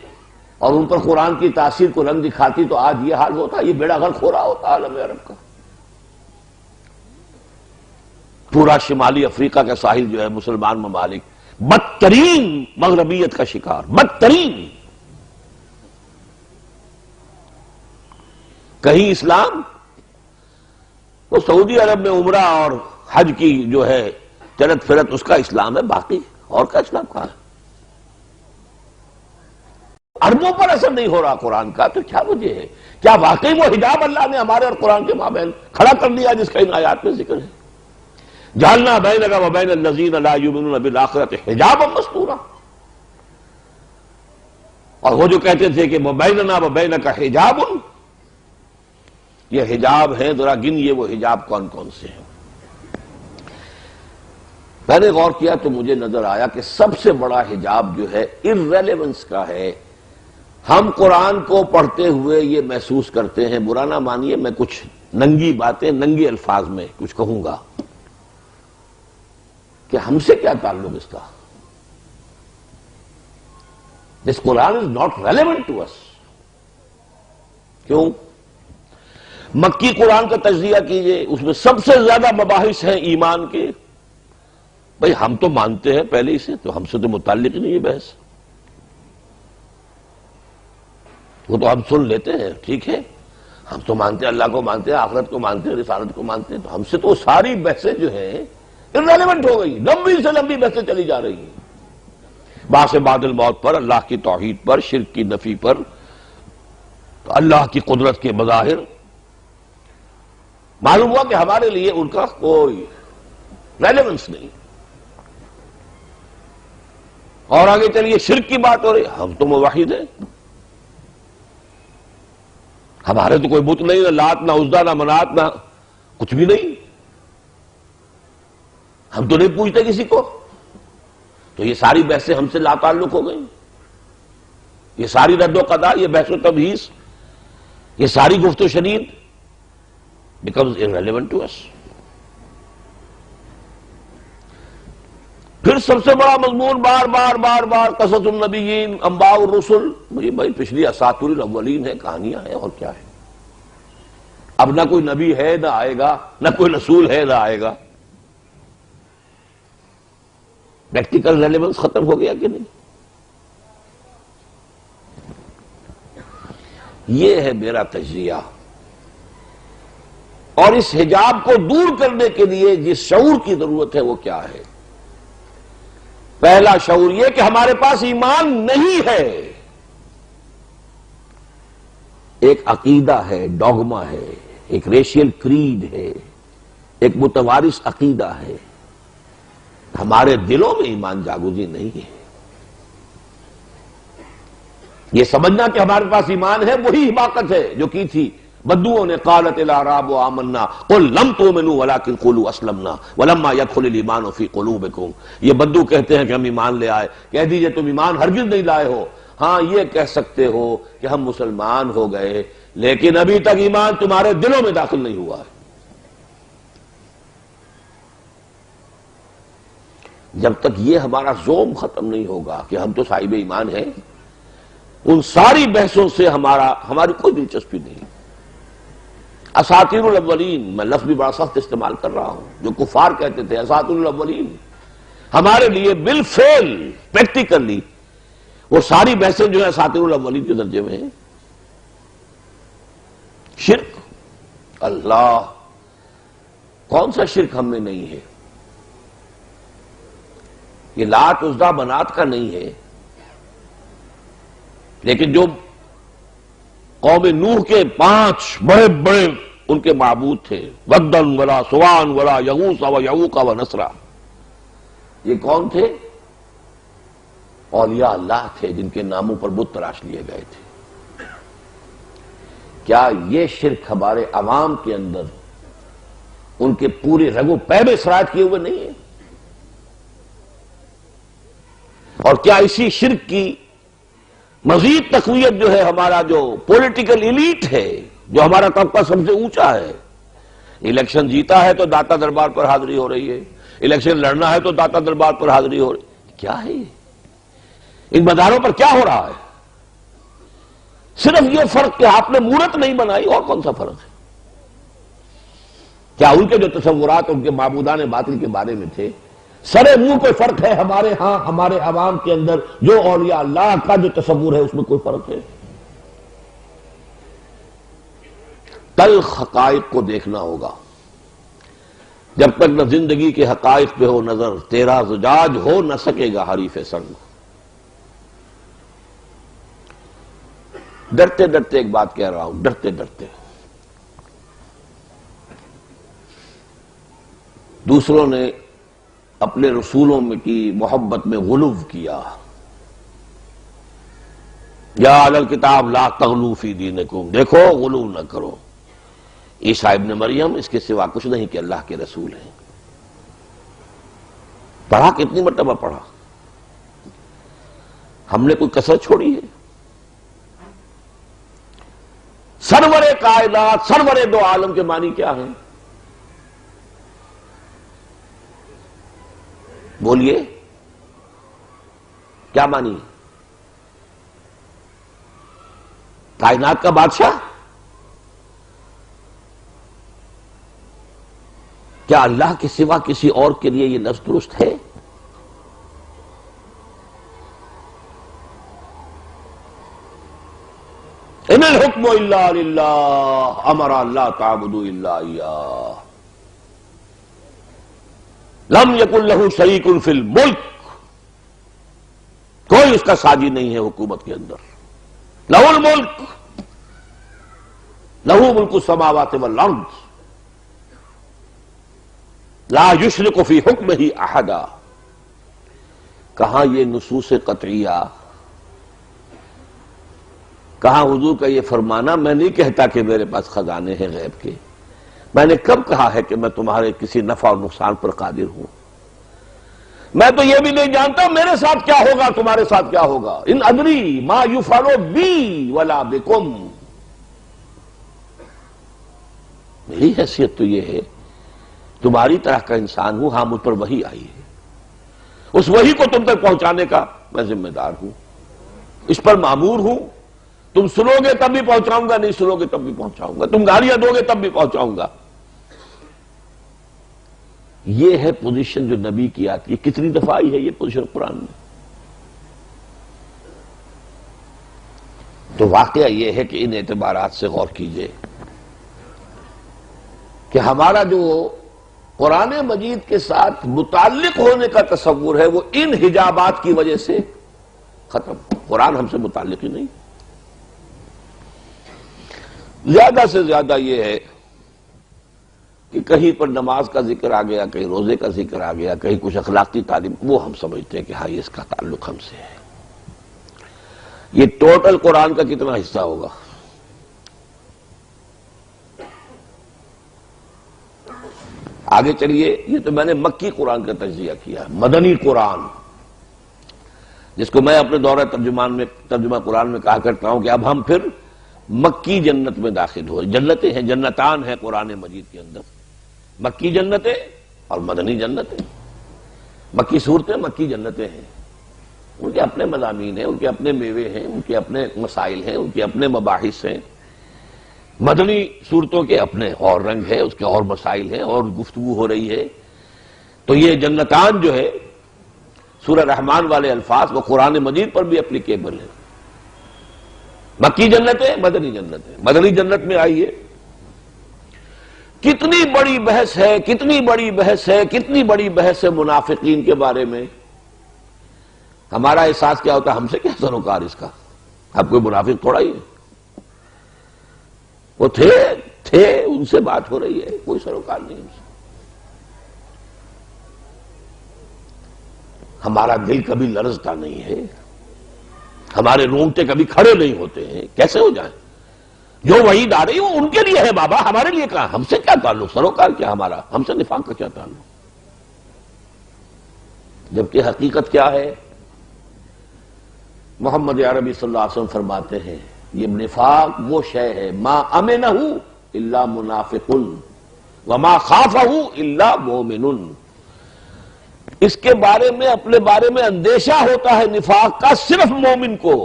اور ان پر قرآن کی تاثیر کو رنگ دکھاتی تو آج یہ حال ہوتا، یہ بیڑا غرق ہو رہا ہوتا عالم عرب کا۔ پورا شمالی افریقہ کا ساحل جو ہے مسلمان ممالک بدترین مغربیت کا شکار، بدترین۔ کہیں اسلام تو سعودی عرب میں عمرہ اور حج کی جو ہے چلت پھرت اس کا اسلام ہے، باقی اور کا اسلام کہاں ہے؟ عربوں پر اثر نہیں ہو رہا قرآن کا، تو کیا وجہ ہے؟ کیا واقعی وہ حجاب اللہ نے ہمارے اور قرآن کے مابین کھڑا کر دیا جس کا ان آیات میں ذکر ہے؟ جعلنا بینک وبین الذین لا یؤمنون بالآخرۃ حجابا مستورا، اور وہ جو کہتے تھے کہ وبیننا وبینک حجاب، یہ حجاب ہیں، ذرا گنیے وہ حجاب کون کون سے ہیں۔ میں نے غور کیا تو مجھے نظر آیا کہ سب سے بڑا حجاب جو ہے irrelevance کا ہے۔ ہم قرآن کو پڑھتے ہوئے یہ محسوس کرتے ہیں، برا نہ مانیے میں کچھ ننگی باتیں ننگے الفاظ میں کچھ کہوں گا، کہ ہم سے کیا تعلق اس کا؟ This Quran is not relevant to us۔ کیوں؟ مکی قرآن کا تجزیہ کیجئے، اس میں سب سے زیادہ مباحث ہیں ایمان کے۔ بھئی ہم تو مانتے ہیں پہلے ہی سے، تو ہم سے تو متعلق ہی نہیں ہے بحث، وہ تو ہم سن لیتے ہیں، ٹھیک ہے، ہم تو مانتے ہیں، اللہ کو مانتے ہیں، آخرت کو مانتے ہیں، رسالت کو مانتے ہیں، تو ہم سے تو ساری بحثیں جو ہیں irrelevant ہو گئی، لمبی سے لمبی بحثیں چلی جا رہی ہیں، بعث بعد الموت پر، اللہ کی توحید پر، شرک کی نفی پر، تو اللہ کی قدرت کے مظاہر۔ معلوم ہوا کہ ہمارے لیے ان کا کوئی ریلیونس نہیں۔ اور آگے چلیے شرک کی بات ہو رہی، ہم تو موحد ہیں، ہمارے تو کوئی بت نہیں، نہ لات نہ عزا نہ منات نہ کچھ بھی نہیں، ہم تو نہیں پوچھتے کسی کو۔ تو یہ ساری بحثیں ہم سے لا تعلق ہو گئی، یہ ساری رد و قضا، یہ بحث و تبحیث، یہ ساری گفت و شنید becomes irrelevant to us۔ پھر سب سے بڑا مضمون بار بار بار بار قصص النبیین، انباء الرسل، بھائی پچھلی اساطیر الاولین ہے، کہانیاں ہیں، اور کیا ہے؟ اب نہ کوئی نبی ہے نہ آئے گا، نہ کوئی رسول ہے نہ آئے گا، پریکٹیکل ریلیونس ختم ہو گیا کہ نہیں؟ یہ ہے میرا تجزیہ، اور اس حجاب کو دور کرنے کے لیے جس شعور کی ضرورت ہے وہ کیا ہے؟ پہلا شعور یہ کہ ہمارے پاس ایمان نہیں ہے، ایک عقیدہ ہے، ڈوگما ہے، ایک ریشیل کریڈ ہے، ایک متوارث عقیدہ ہے، ہمارے دلوں میں ایمان جاگوزی نہیں ہے۔ یہ سمجھنا کہ ہمارے پاس ایمان ہے وہی حماقت ہے جو کی تھی بدوؤں نے، قالت الاعراب آمنا قل لم تؤمنوا ولکن قولوا اسلمنا ولما يدخل الايمان في قلوبكم۔ یہ بدو کہتے ہیں کہ ہم ایمان لے آئے، کہہ دیجئے تم ایمان ہرگز نہیں لائے ہو۔ ہاں یہ کہہ سکتے ہو کہ ہم مسلمان ہو گئے، لیکن ابھی تک ایمان تمہارے دلوں میں داخل نہیں ہوا ہے۔ جب تک یہ ہمارا زوم ختم نہیں ہوگا کہ ہم تو صاحب ایمان ہیں، ان ساری بحثوں سے ہماری کوئی دلچسپی نہیں۔ اساطیر الاولین، میں لفظ بھی بڑا سخت استعمال کر رہا ہوں، جو کفار کہتے تھے اساطیر الاولین، ہمارے لیے بالفعل پریکٹیکلی وہ ساری بحثیں جو ہے اساطیر الاولین کے درجے میں ہیں. شرک، اللہ، کون سا شرک ہم میں نہیں ہے؟ یہ لات عزا منات کا نہیں ہے، لیکن جو قوم نوح کے 5 بڑے بڑے ان کے معبود تھے، ودن ولا سوان ولا یغوث و یعوق و نسرا، یہ کون تھے؟ اولیاء اللہ تھے جن کے ناموں پر بت تراش لیے گئے تھے. کیا یہ شرک ہمارے عوام کے اندر ان کے پورے رگ و پے میں سرایت کیے ہوئے نہیں ہے؟ اور کیا اسی شرک کی مزید تقویت جو ہے ہمارا جو پولیٹیکل ایلیٹ ہے، جو ہمارا طبقہ سب سے اونچا ہے، الیکشن جیتا ہے تو داتا دربار پر حاضری ہو رہی ہے، الیکشن لڑنا ہے تو داتا دربار پر حاضری ہو رہی ہے. کیا ہے یہ؟ ان مداروں پر کیا ہو رہا ہے؟ صرف یہ فرق کہ آپ نے مورت نہیں بنائی، اور کون سا فرق ہے؟ کیا ان کے جو تصورات ان کے معبودان باطل کے بارے میں تھے، سرے منہ پہ فرق ہے ہمارے ہاں ہمارے عوام کے اندر جو اولیاء اللہ کا جو تصور ہے اس میں کوئی فرق ہے؟ تلخ حقائق کو دیکھنا ہوگا. جب تک نہ زندگی کے حقائق پہ ہو نظر، تیرا زجاج ہو نہ سکے گا حریف سنگ. ڈرتے ڈرتے ایک بات کہہ رہا ہوں، ڈرتے ڈرتے دوسروں نے اپنے رسولوں میں کی محبت میں غلو کیا. یا اہل الکتاب لا تغلوا فی دینکم، دیکھو غلو نہ کرو. عیسیٰ ابن مریم اس کے سوا کچھ نہیں کہ اللہ کے رسول ہیں. پڑھا کتنی مرتبہ پڑھا؟ ہم نے کوئی کسر چھوڑی ہے؟ سرور کائنات، سرور دو عالم کے معنی کیا ہیں؟ بولیے کیا معنی؟ کائنات کا بادشاہ؟ کیا اللہ کے سوا کسی اور کے لیے یہ لفظ درست ہے؟ ان الحکم الا للہ امر لا تعبدوا الا اياه لم يكن له شریک فی الملک، کوئی اس کا ساجی نہیں ہے حکومت کے اندر. لہ الملک، لہ ملک السماوات والارض، لا یشرک فی حکمہ احدا. کہاں یہ نصوص قطعیہ، کہاں حضور کا یہ فرمانا میں نہیں کہتا کہ میرے پاس خزانے ہیں غیب کے. میں نے کب کہا ہے کہ میں تمہارے کسی نفع اور نقصان پر قادر ہوں؟ میں تو یہ بھی نہیں جانتا میرے ساتھ کیا ہوگا، تمہارے ساتھ کیا ہوگا. ان ادری ما یفعل بی ولا بکم. میری حیثیت تو یہ ہے تمہاری طرح کا انسان ہوں، ہاں مجھ پر وحی آئی ہے، اس وحی کو تم تک پہنچانے کا میں ذمہ دار ہوں، اس پر مامور ہوں. تم سنو گے تب بھی پہنچاؤں گا، نہیں سنو گے تب بھی پہنچاؤں گا، تم گالیاں دو گے تب بھی پہنچاؤں گا. یہ ہے پوزیشن جو نبی کی آتی ہے. کتنی دفعہ آئی ہے یہ پوزیشن قرآن میں؟ تو واقعہ یہ ہے کہ ان اعتبارات سے غور کیجئے کہ ہمارا جو قرآن مجید کے ساتھ متعلق ہونے کا تصور ہے وہ ان حجابات کی وجہ سے ختم. قرآن ہم سے متعلق ہی نہیں. زیادہ سے زیادہ یہ ہے کہ کہیں پر نماز کا ذکر آ گیا، کہیں روزے کا ذکر آ گیا، کہیں کچھ اخلاقی تعلیم، وہ ہم سمجھتے ہیں کہ ہاں یہ اس کا تعلق ہم سے ہے. یہ ٹوٹل قرآن کا کتنا حصہ ہوگا؟ آگے چلیے. یہ تو میں نے مکی قرآن کا تجزیہ کیا ہے. مدنی قرآن جس کو میں اپنے دورہ ترجمہ قرآن میں کہا کرتا ہوں کہ اب ہم پھر مکی جنت میں داخل ہو. جنتیں ہیں، جنتان ہیں قرآن مجید کے اندر، مکی جنتیں اور مدنی جنتیں. مکی صورتیں مکی جنتیں ہیں، ان کے اپنے مضامین ہیں، ان کے اپنے میوے ہیں، ان کے اپنے مسائل ہیں، ان کے اپنے مباحث ہیں. مدنی صورتوں کے اپنے اور رنگ ہے، اس کے اور مسائل ہیں اور گفتگو ہو رہی ہے. تو یہ جنتان جو ہے سورہ رحمان والے الفاظ وہ قرآن مجید پر بھی اپلیکیبل ہیں۔ مکی جنتیں، مدنی جنتیں۔ مدنی جنت میں آئیے، کتنی بڑی بحث ہے، کتنی بڑی بحث ہے، کتنی بڑی بحث ہے منافقین کے بارے میں۔ ہمارا احساس کیا ہوتا ہے، ہم سے کیا سروکار اس کا، اب کوئی منافق تھوڑا ہی ہے، وہ تھے ان سے بات ہو رہی ہے، کوئی سروکار نہیں ان سے۔ ہمارا دل کبھی لرزتا نہیں ہے، ہمارے رونگٹے کبھی کھڑے نہیں ہوتے ہیں، کیسے ہو جائیں؟ جو وحید آ رہی وہ ان کے لیے ہے بابا، ہمارے لیے کہاں؟ ہم سے کیا تعلق، سروکار کیا ہمارا، ہم سے نفاق کا کیا تعلق؟ جبکہ حقیقت کیا ہے؟ محمد عربی صلی اللہ علیہ وسلم فرماتے ہیں یہ نفاق وہ شے ہے ما امنہ الا منافق وما خافہ الا مومن، اس کے بارے میں، اپنے بارے میں اندیشہ ہوتا ہے نفاق کا صرف مومن کو،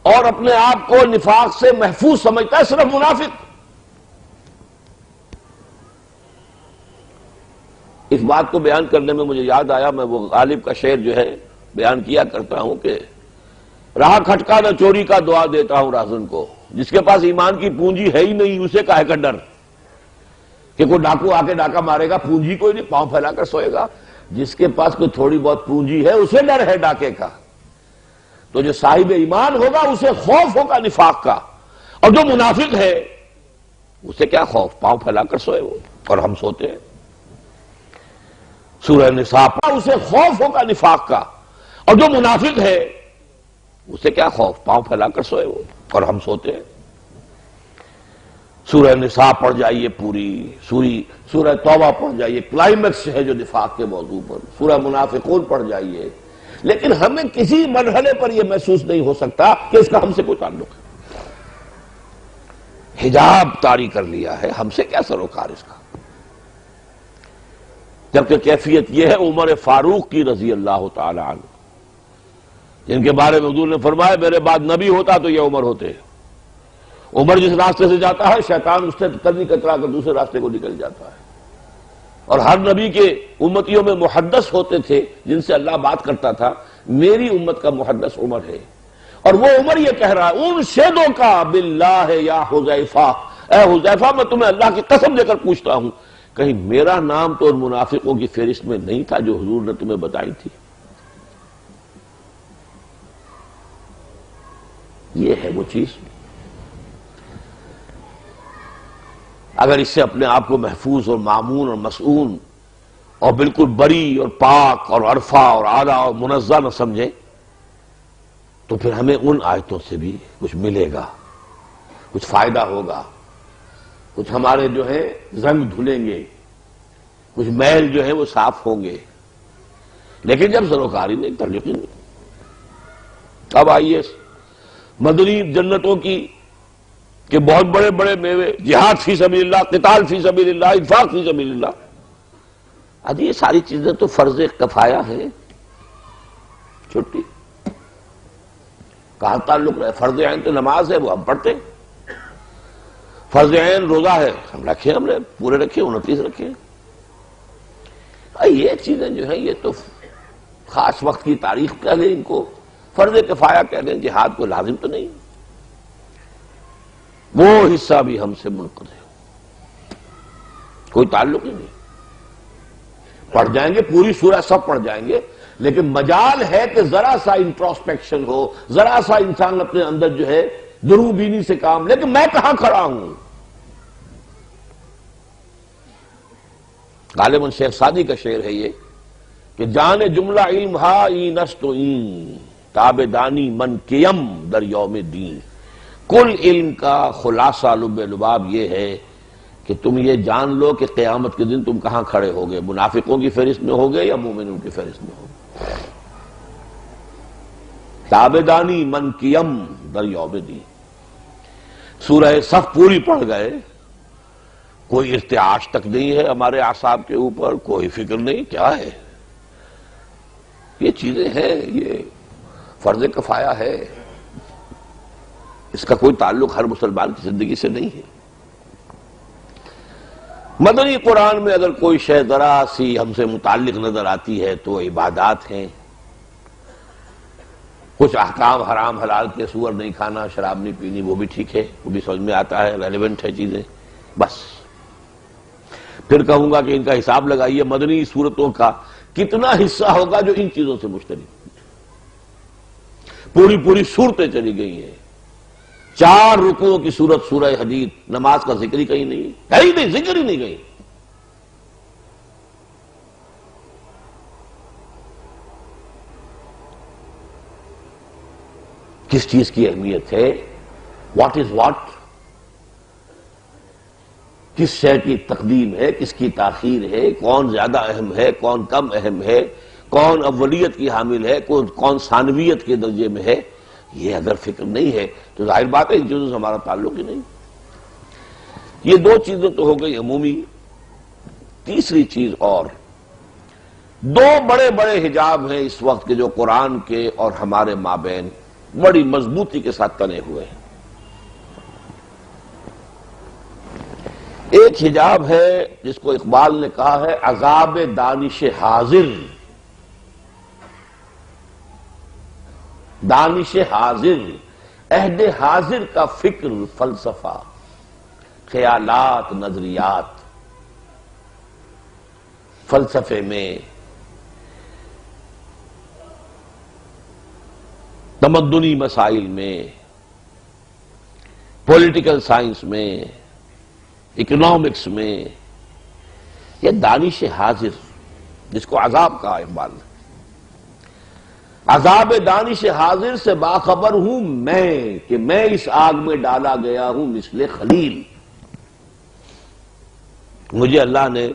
اور اپنے آپ کو نفاق سے محفوظ سمجھتا ہے صرف منافق۔ اس بات کو بیان کرنے میں مجھے یاد آیا، میں وہ غالب کا شعر جو ہے بیان کیا کرتا ہوں کہ راہ کھٹکا نہ چوری کا دعا دیتا ہوں راہزن کو، جس کے پاس ایمان کی پونجی ہے ہی نہیں اسے کاہے کا ڈر کہ کوئی ڈاکو آ کے ڈاکہ مارے گا، پونجی کوئی نہیں، پاؤں پھیلا کر سوئے گا۔ جس کے پاس کوئی تھوڑی بہت پونجی ہے اسے ڈر ہے ڈاکے کا، تو جو صاحب ایمان ہوگا اسے خوف ہوگا نفاق کا، اور جو منافق ہے اسے کیا خوف، پاؤں پھیلا کر سوئے وہ، اور ہم سوتے ہیں۔ سورہ نساء اسے خوف ہوگا نفاق کا، اور جو منافق ہے اسے کیا خوف، پاؤں پھیلا کر سوئے وہ، اور ہم سوتے ہیں۔ سورہ نساء پڑھ جائیے پوری، سورہ توبہ پڑھ جائیے، کلائمیکس ہے جو نفاق کے موضوع پر، سورہ منافقون پڑھ جائیے، لیکن ہمیں کسی مرحلے پر یہ محسوس نہیں ہو سکتا کہ اس کا ہم سے کوئی تعلق ہے۔ حجاب طاری کر لیا ہے، ہم سے کیا سروکار اس کا؟ جبکہ کیفیت یہ ہے عمر فاروق کی رضی اللہ تعالی عنہ، جن کے بارے میں حضور نے فرمایا میرے بعد نبی ہوتا تو یہ عمر ہوتے۔ عمر جس راستے سے جاتا ہے شیطان اس سے قدمی کترا کر دوسرے راستے کو نکل جاتا ہے، اور ہر نبی کے امتیوں میں محدث ہوتے تھے جن سے اللہ بات کرتا تھا، میری امت کا محدث عمر ہے، اور وہ عمر یہ کہہ رہا ہے انشدو کا باللہ یا حذیفہ، اے حذیفہ میں تمہیں اللہ کی قسم دے کر پوچھتا ہوں کہیں میرا نام تو ان منافقوں کی فہرست میں نہیں تھا جو حضور نے تمہیں بتائی تھی؟ یہ ہے وہ چیز، اگر اس سے اپنے آپ کو محفوظ اور معمون اور مسعون اور بالکل بری اور پاک اور عرفہ اور اعلیٰ اور منزہ نہ سمجھیں تو پھر ہمیں ان آیتوں سے بھی کچھ ملے گا، کچھ فائدہ ہوگا، کچھ ہمارے جو ہے زنگ دھلیں گے، کچھ میل جو ہے وہ صاف ہوں گے، لیکن جب سروکاری نہیں، تعلق ہی نہیں۔ اب آئیے مدنی جنتوں کی کہ بہت بڑے بڑے میوے، جہاد فی سبیل اللہ، قتال فی سبیل اللہ، انفاق فی سبیل اللہ، اب یہ ساری چیزیں تو فرض کفایہ ہیں، چھٹی کہاں تعلق رہے؟ فرض عین تو نماز ہے، وہ ہم پڑھتے ہیں، فرض عین روزہ ہے، ہم رکھے، ہم نے پورے رکھے، 29 رکھے۔ یہ چیزیں جو ہیں یہ تو خاص وقت کی تاریخ کہہ لیں، ان کو فرض کفایہ کہہ لیں، جہاد کو لازم تو نہیں، وہ حصہ بھی ہم سے منقطع ہے، کوئی تعلق ہی نہیں۔ پڑھ جائیں گے پوری سورہ سب پڑھ جائیں گے، لیکن مجال ہے کہ ذرا سا انٹروسپیکشن ہو، ذرا سا انسان اپنے اندر جو ہے درو بینی سے کام، لیکن میں کہاں کھڑا ہوں؟ غالباً شیخ سعدی کا شعر ہے یہ کہ جان جملہ علم ہا این است این تاب دانی من کیم در یوم دین، کل علم کا خلاصہ لب لباب یہ ہے کہ تم یہ جان لو کہ قیامت کے دن تم کہاں کھڑے ہوگے، منافقوں کی فہرست میں ہوگے یا مومنوں کی فہرست میں ہوگے۔ تابدانی من کیم در یوم دین، سورہ صف پوری پڑھ گئے، کوئی ارتعاش تک نہیں ہے ہمارے اعصاب کے اوپر، کوئی فکر نہیں، کیا ہے یہ چیزیں ہیں، یہ فرض کفایہ ہے، اس کا کوئی تعلق ہر مسلمان کی زندگی سے نہیں ہے۔ مدنی قرآن میں اگر کوئی شے ذرا سی ہم سے متعلق نظر آتی ہے تو عبادات ہیں، کچھ احکام حرام حلال کے، سور نہیں کھانا، شراب نہیں پینی، وہ بھی ٹھیک ہے، وہ بھی سمجھ میں آتا ہے، ریلیونٹ ہے چیزیں، بس۔ پھر کہوں گا کہ ان کا حساب لگائیے مدنی صورتوں کا کتنا حصہ ہوگا جو ان چیزوں سے مشترک، پوری صورتیں چلی گئی ہیں، 4 رکوعوں کی صورت سورہ حدید، نماز کا ذکر ہی کہیں نہیں، کہیں نہیں، ذکر ہی نہیں کہیں۔ کس چیز کی اہمیت ہے، واٹ از واٹ، کس شے کی تقدیم ہے، کس کی تاخیر ہے، کون زیادہ اہم ہے، کون کم اہم ہے، کون اولیت کی حامل ہے، کون ثانویت کے درجے میں ہے، یہ اگر فکر نہیں ہے تو ظاہر بات ہے ان چیزوں سے ہمارا تعلق ہی نہیں۔ یہ 2 چیزیں تو ہو گئی عمومی۔ تیسری چیز اور، 2 بڑے بڑے حجاب ہیں اس وقت کے جو قرآن کے اور ہمارے مابین بڑی مضبوطی کے ساتھ تنے ہوئے ہیں۔ ایک حجاب ہے جس کو اقبال نے کہا ہے عذاب دانش حاضر، دانش حاضر، عہد حاضر کا فکر، فلسفہ، خیالات، نظریات، فلسفے میں، تمدنی مسائل میں، پولیٹیکل سائنس میں، اکنامکس میں، یہ دانش حاضر جس کو عذاب کہا اقبال نے، عذاب دانش حاضر سے باخبر ہوں میں کہ میں اس آگ میں ڈالا گیا ہوں مثل خلیل۔ مجھے اللہ نے،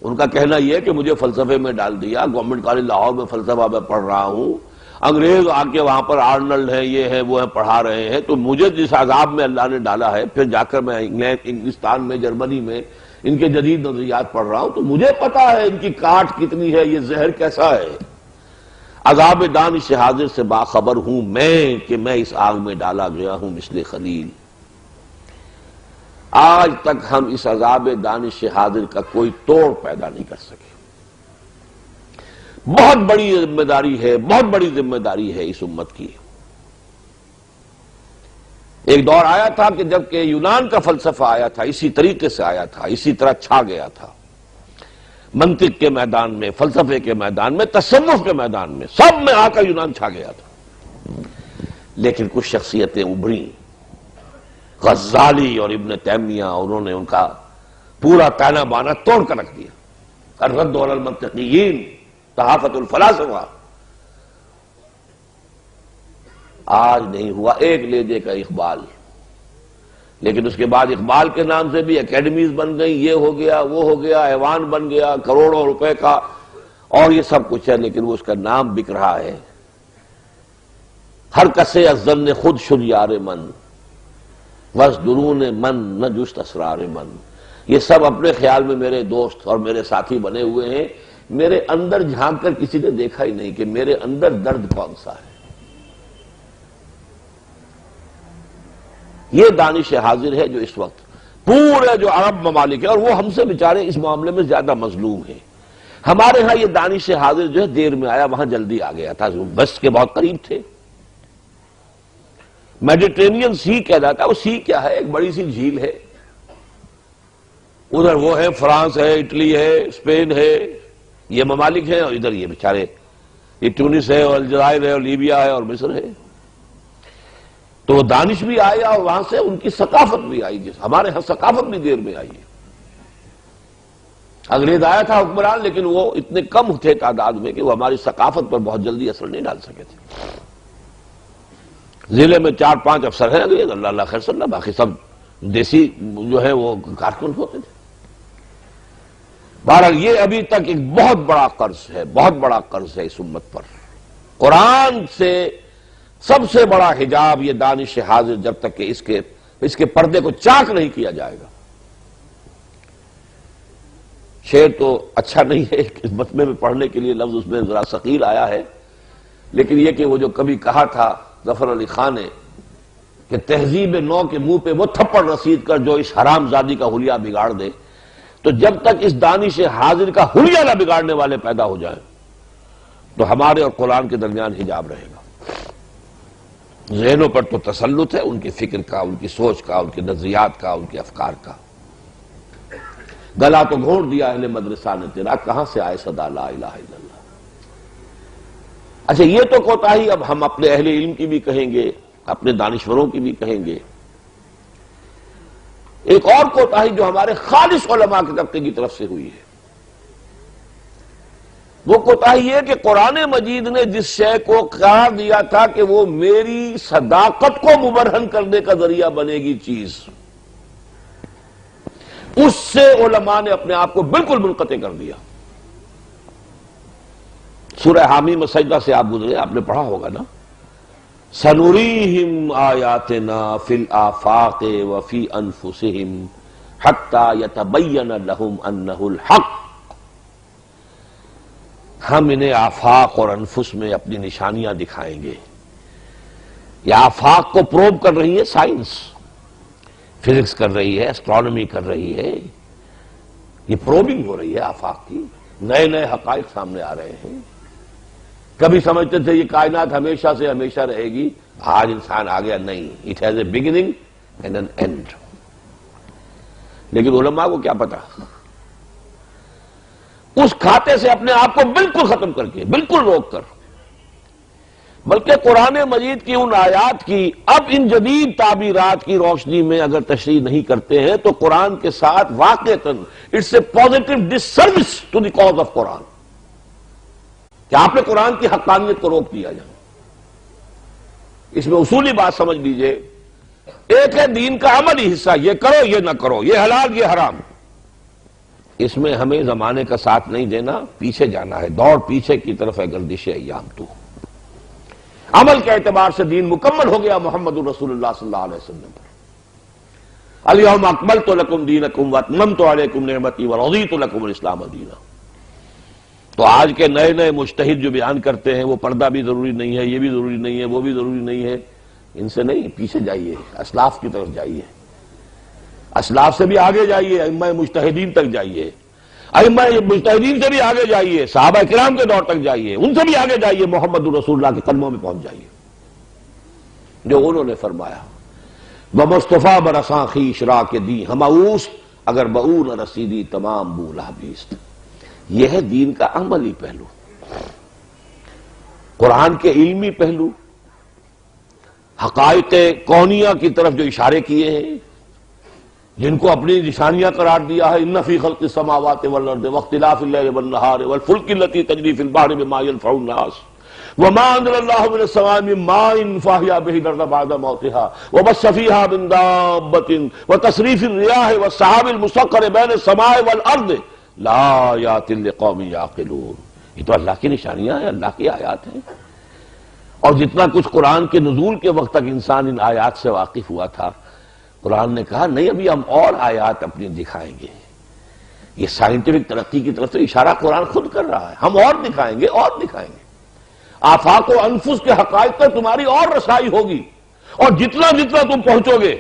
ان کا کہنا یہ ہے کہ مجھے فلسفے میں ڈال دیا، گورنمنٹ کالج لاہور میں فلسفہ میں پڑھ رہا ہوں، انگریز آ کے وہاں پر آرنلڈ ہیں، یہ ہے وہ ہے، پڑھا رہے ہیں، تو مجھے جس عذاب میں اللہ نے ڈالا ہے، پھر جا کر میں انگلستان میں، جرمنی میں ان کے جدید نظریات پڑھ رہا ہوں، تو مجھے پتا ہے ان کی کاٹ کتنی ہے، یہ زہر کیسا ہے۔ عذاب دانش حاضر سے باخبر ہوں میں کہ میں اس آگ میں ڈالا گیا ہوں مثل خلیل۔ آج تک ہم اس عذاب دانش حاضر کا کوئی توڑ پیدا نہیں کر سکے۔ بہت بڑی ذمہ داری ہے، بہت بڑی ذمہ داری ہے اس امت کی۔ ایک دور آیا تھا کہ جب کہ یونان کا فلسفہ آیا تھا، اسی طریقے سے آیا تھا، اسی طرح چھا گیا تھا، منطق کے میدان میں، فلسفے کے میدان میں، تصوف کے میدان میں، سب میں آ کر یونان چھا گیا تھا۔ لیکن کچھ شخصیتیں ابھریں، غزالی اور ابن تیمیہ، انہوں نے ان کا پورا کانا بانا توڑ کر رکھ دیا۔ الرد علی المنطقیین، تحافت الفلاسفہ۔ آج نہیں ہوا ایک لہجے کا اقبال، لیکن اس کے بعد اقبال کے نام سے بھی اکیڈمیز بن گئی، یہ ہو گیا، وہ ہو گیا، ایوان بن گیا کروڑوں روپے کا، اور یہ سب کچھ ہے، لیکن وہ اس کا نام بک رہا ہے۔ ہر کسے از ظن خود شد یار من، وز درون من نہ جست اسرار من۔ یہ سب اپنے خیال میں میرے دوست اور میرے ساتھی بنے ہوئے ہیں، میرے اندر جھانک کر کسی نے دیکھا ہی نہیں کہ میرے اندر درد کون سا ہے۔ یہ دانش حاضر ہے جو اس وقت پورے جو عرب ممالک ہیں، اور وہ ہم سے بیچارے اس معاملے میں زیادہ مظلوم ہیں۔ ہمارے ہاں یہ دانش حاضر جو ہے دیر میں آیا، وہاں جلدی آ گیا تھا، بس کے بہت قریب تھے۔ میڈیٹرینین سی کہلاتا ہے، وہ سی کیا ہے؟ ایک بڑی سی جھیل ہے، ادھر وہ ہے، فرانس ہے، اٹلی ہے، اسپین ہے، یہ ممالک ہیں، اور ادھر یہ بیچارے، یہ ٹونس ہے اور الجزائر ہے اور لیبیا ہے اور مصر ہے۔ تو وہ دانش بھی آیا اور وہاں سے ان کی ثقافت بھی آئی، جس ہمارے ہاں ثقافت بھی دیر میں آئی ہے۔ انگریز آیا تھا حکمران، لیکن وہ اتنے کم تھے تعداد میں کہ وہ ہماری ثقافت پر بہت جلدی اثر نہیں ڈال سکے تھے۔ ضلع میں 4-5 افسر ہیں انگریز، اللہ اللہ خیر صلی اللہ، باقی سب دیسی جو ہے وہ کارکن ہوتے تھے۔ بہرحال یہ ابھی تک ایک بہت بڑا قرض ہے، بہت بڑا قرض ہے اس امت پر۔ قرآن سے سب سے بڑا حجاب یہ دانش حاضر، جب تک کہ اس کے پردے کو چاک نہیں کیا جائے گا۔ شعر تو اچھا نہیں ہے، اس متن میں پڑھنے کے لیے لفظ اس میں ذرا ثقیل آیا ہے، لیکن یہ کہ وہ جو کبھی کہا تھا ظفر علی خان نے کہ تہذیب نو کے منہ پہ وہ تھپڑ رسید کر جو اس حرام زادی کا حلیہ بگاڑ دے، تو جب تک اس دانش حاضر کا حلیہ نہ بگاڑنے والے پیدا ہو جائیں تو ہمارے اور قرآن کے درمیان حجاب رہے گا۔ ذہنوں پر تو تسلط ہے، ان کی فکر کا، ان کی سوچ کا، ان کے نظریات کا، ان کے افکار کا۔ گلا تو گھونٹ دیا اہل مدرسہ نے تیرا، کہاں سے آئے صدا لا الہ الا اللہ۔ اچھا، یہ تو کوتاہی اب ہم اپنے اہل علم کی بھی کہیں گے، اپنے دانشوروں کی بھی کہیں گے۔ ایک اور کوتاہی جو ہمارے خالص علماء کے طبقے کی طرف سے ہوئی ہے، وہ کوتاہی یہ کہ قرآن مجید نے جس شے کو قرار دیا تھا کہ وہ میری صداقت کو مبرہن کرنے کا ذریعہ بنے گی چیز، اس سے علماء نے اپنے آپ کو بالکل منقطع کر دیا۔ سورہ حامیم سجدہ سے آپ گزرے، آپ نے پڑھا ہوگا نا، سَنُرِيهِمْ آيَاتِنَا فِي الْآفَاقِ وَفِي أَنفُسِهِمْ حَتَّى يَتَبَيَّنَ لَهُمْ أَنَّهُ الْحَقُّ۔ ہم انہیں آفاق اور انفس میں اپنی نشانیاں دکھائیں گے۔ یہ آفاق کو پروب کر رہی ہے سائنس، فزکس کر رہی ہے، اسٹرانومی کر رہی ہے، یہ پروبنگ ہو رہی ہے آفاق کی، نئے نئے حقائق سامنے آ رہے ہیں۔ کبھی سمجھتے تھے یہ کائنات ہمیشہ سے ہمیشہ رہے گی، آج انسان آ گیا نہیں، it has a beginning and an end. لیکن علماء کو کیا پتا، اس کھاتے سے اپنے آپ کو بالکل ختم کر کے، بالکل روک کر، بلکہ قرآن مجید کی ان آیات کی اب ان جدید تعبیرات کی روشنی میں اگر تشریح نہیں کرتے ہیں تو قرآن کے ساتھ واقعتاً it's a positive disservice to the cause of Quran, کہ آپ نے قرآن کی حقانیت کو روک دیا جائے۔ اس میں اصولی بات سمجھ لیجئے، ایک ہے دین کا عملی حصہ، یہ کرو یہ نہ کرو، یہ حلال یہ حرام، اس میں ہمیں زمانے کا ساتھ نہیں دینا، پیچھے جانا ہے، دوڑ پیچھے کی طرف ہے گردش ایام تو۔ عمل کے اعتبار سے دین مکمل ہو گیا محمد رسول اللہ صلی اللہ علیہ وسلم پر۔ الیوم اکملت لکم دینکم واتممت علیکم نعمتی ورضیت لکم الاسلام دینا۔ تو آج کے نئے نئے مجتہد جو بیان کرتے ہیں وہ پردہ بھی ضروری نہیں ہے، یہ بھی ضروری نہیں ہے، وہ بھی ضروری نہیں ہے، ان سے نہیں، پیچھے جائیے، اسلاف کی طرف جائیے، اسلاف سے بھی آگے جائیے، ائمہ مجتہدین تک جائیے، ائمہ مجتہدین سے بھی آگے جائیے، صحابہ کرام کے دور تک جائیے، ان سے بھی آگے جائیے، محمد رسول اللہ کے قدموں میں پہنچ جائیے، جو انہوں نے فرمایا بمصطفیٰ برساں خیش را کے دی ہماؤس اگر بؤ نہ رسیدی تمام بولا بیست۔ یہ ہے دین کا عملی پہلو، قرآن کے علمی پہلو، حقائق کونیہ کی طرف جو اشارے کیے ہیں، جن کو اپنی نشانیاں قرار دیا ہے، ان فی خلق السماوات والارض واختلاف اللیل والنہار والفلک التی تجری فی البحر بما ينفع الناس وما انزل اللہ من السماء من ماء فاحیا به الارض بعد موتها وبث فیہا من دابۃ وتصریف الرياح والسحاب المسخر بین السماء والارض لآیات لقوم یعقلون۔ یہ تو اللہ کی نشانیاں ہیں، اللہ کی آیات ہیں، اور جتنا کچھ قرآن کے نزول کے وقت تک انسان ان آیات سے واقف ہوا تھا، قرآن نے کہا نہیں، ابھی ہم اور آیات اپنی دکھائیں گے۔ یہ سائنٹیفک ترقی کی طرف سے اشارہ قرآن خود کر رہا ہے، ہم اور دکھائیں گے، اور دکھائیں گے۔ آفاق و انفس کے حقائق پر تمہاری اور رسائی ہوگی، اور جتنا جتنا تم پہنچو گے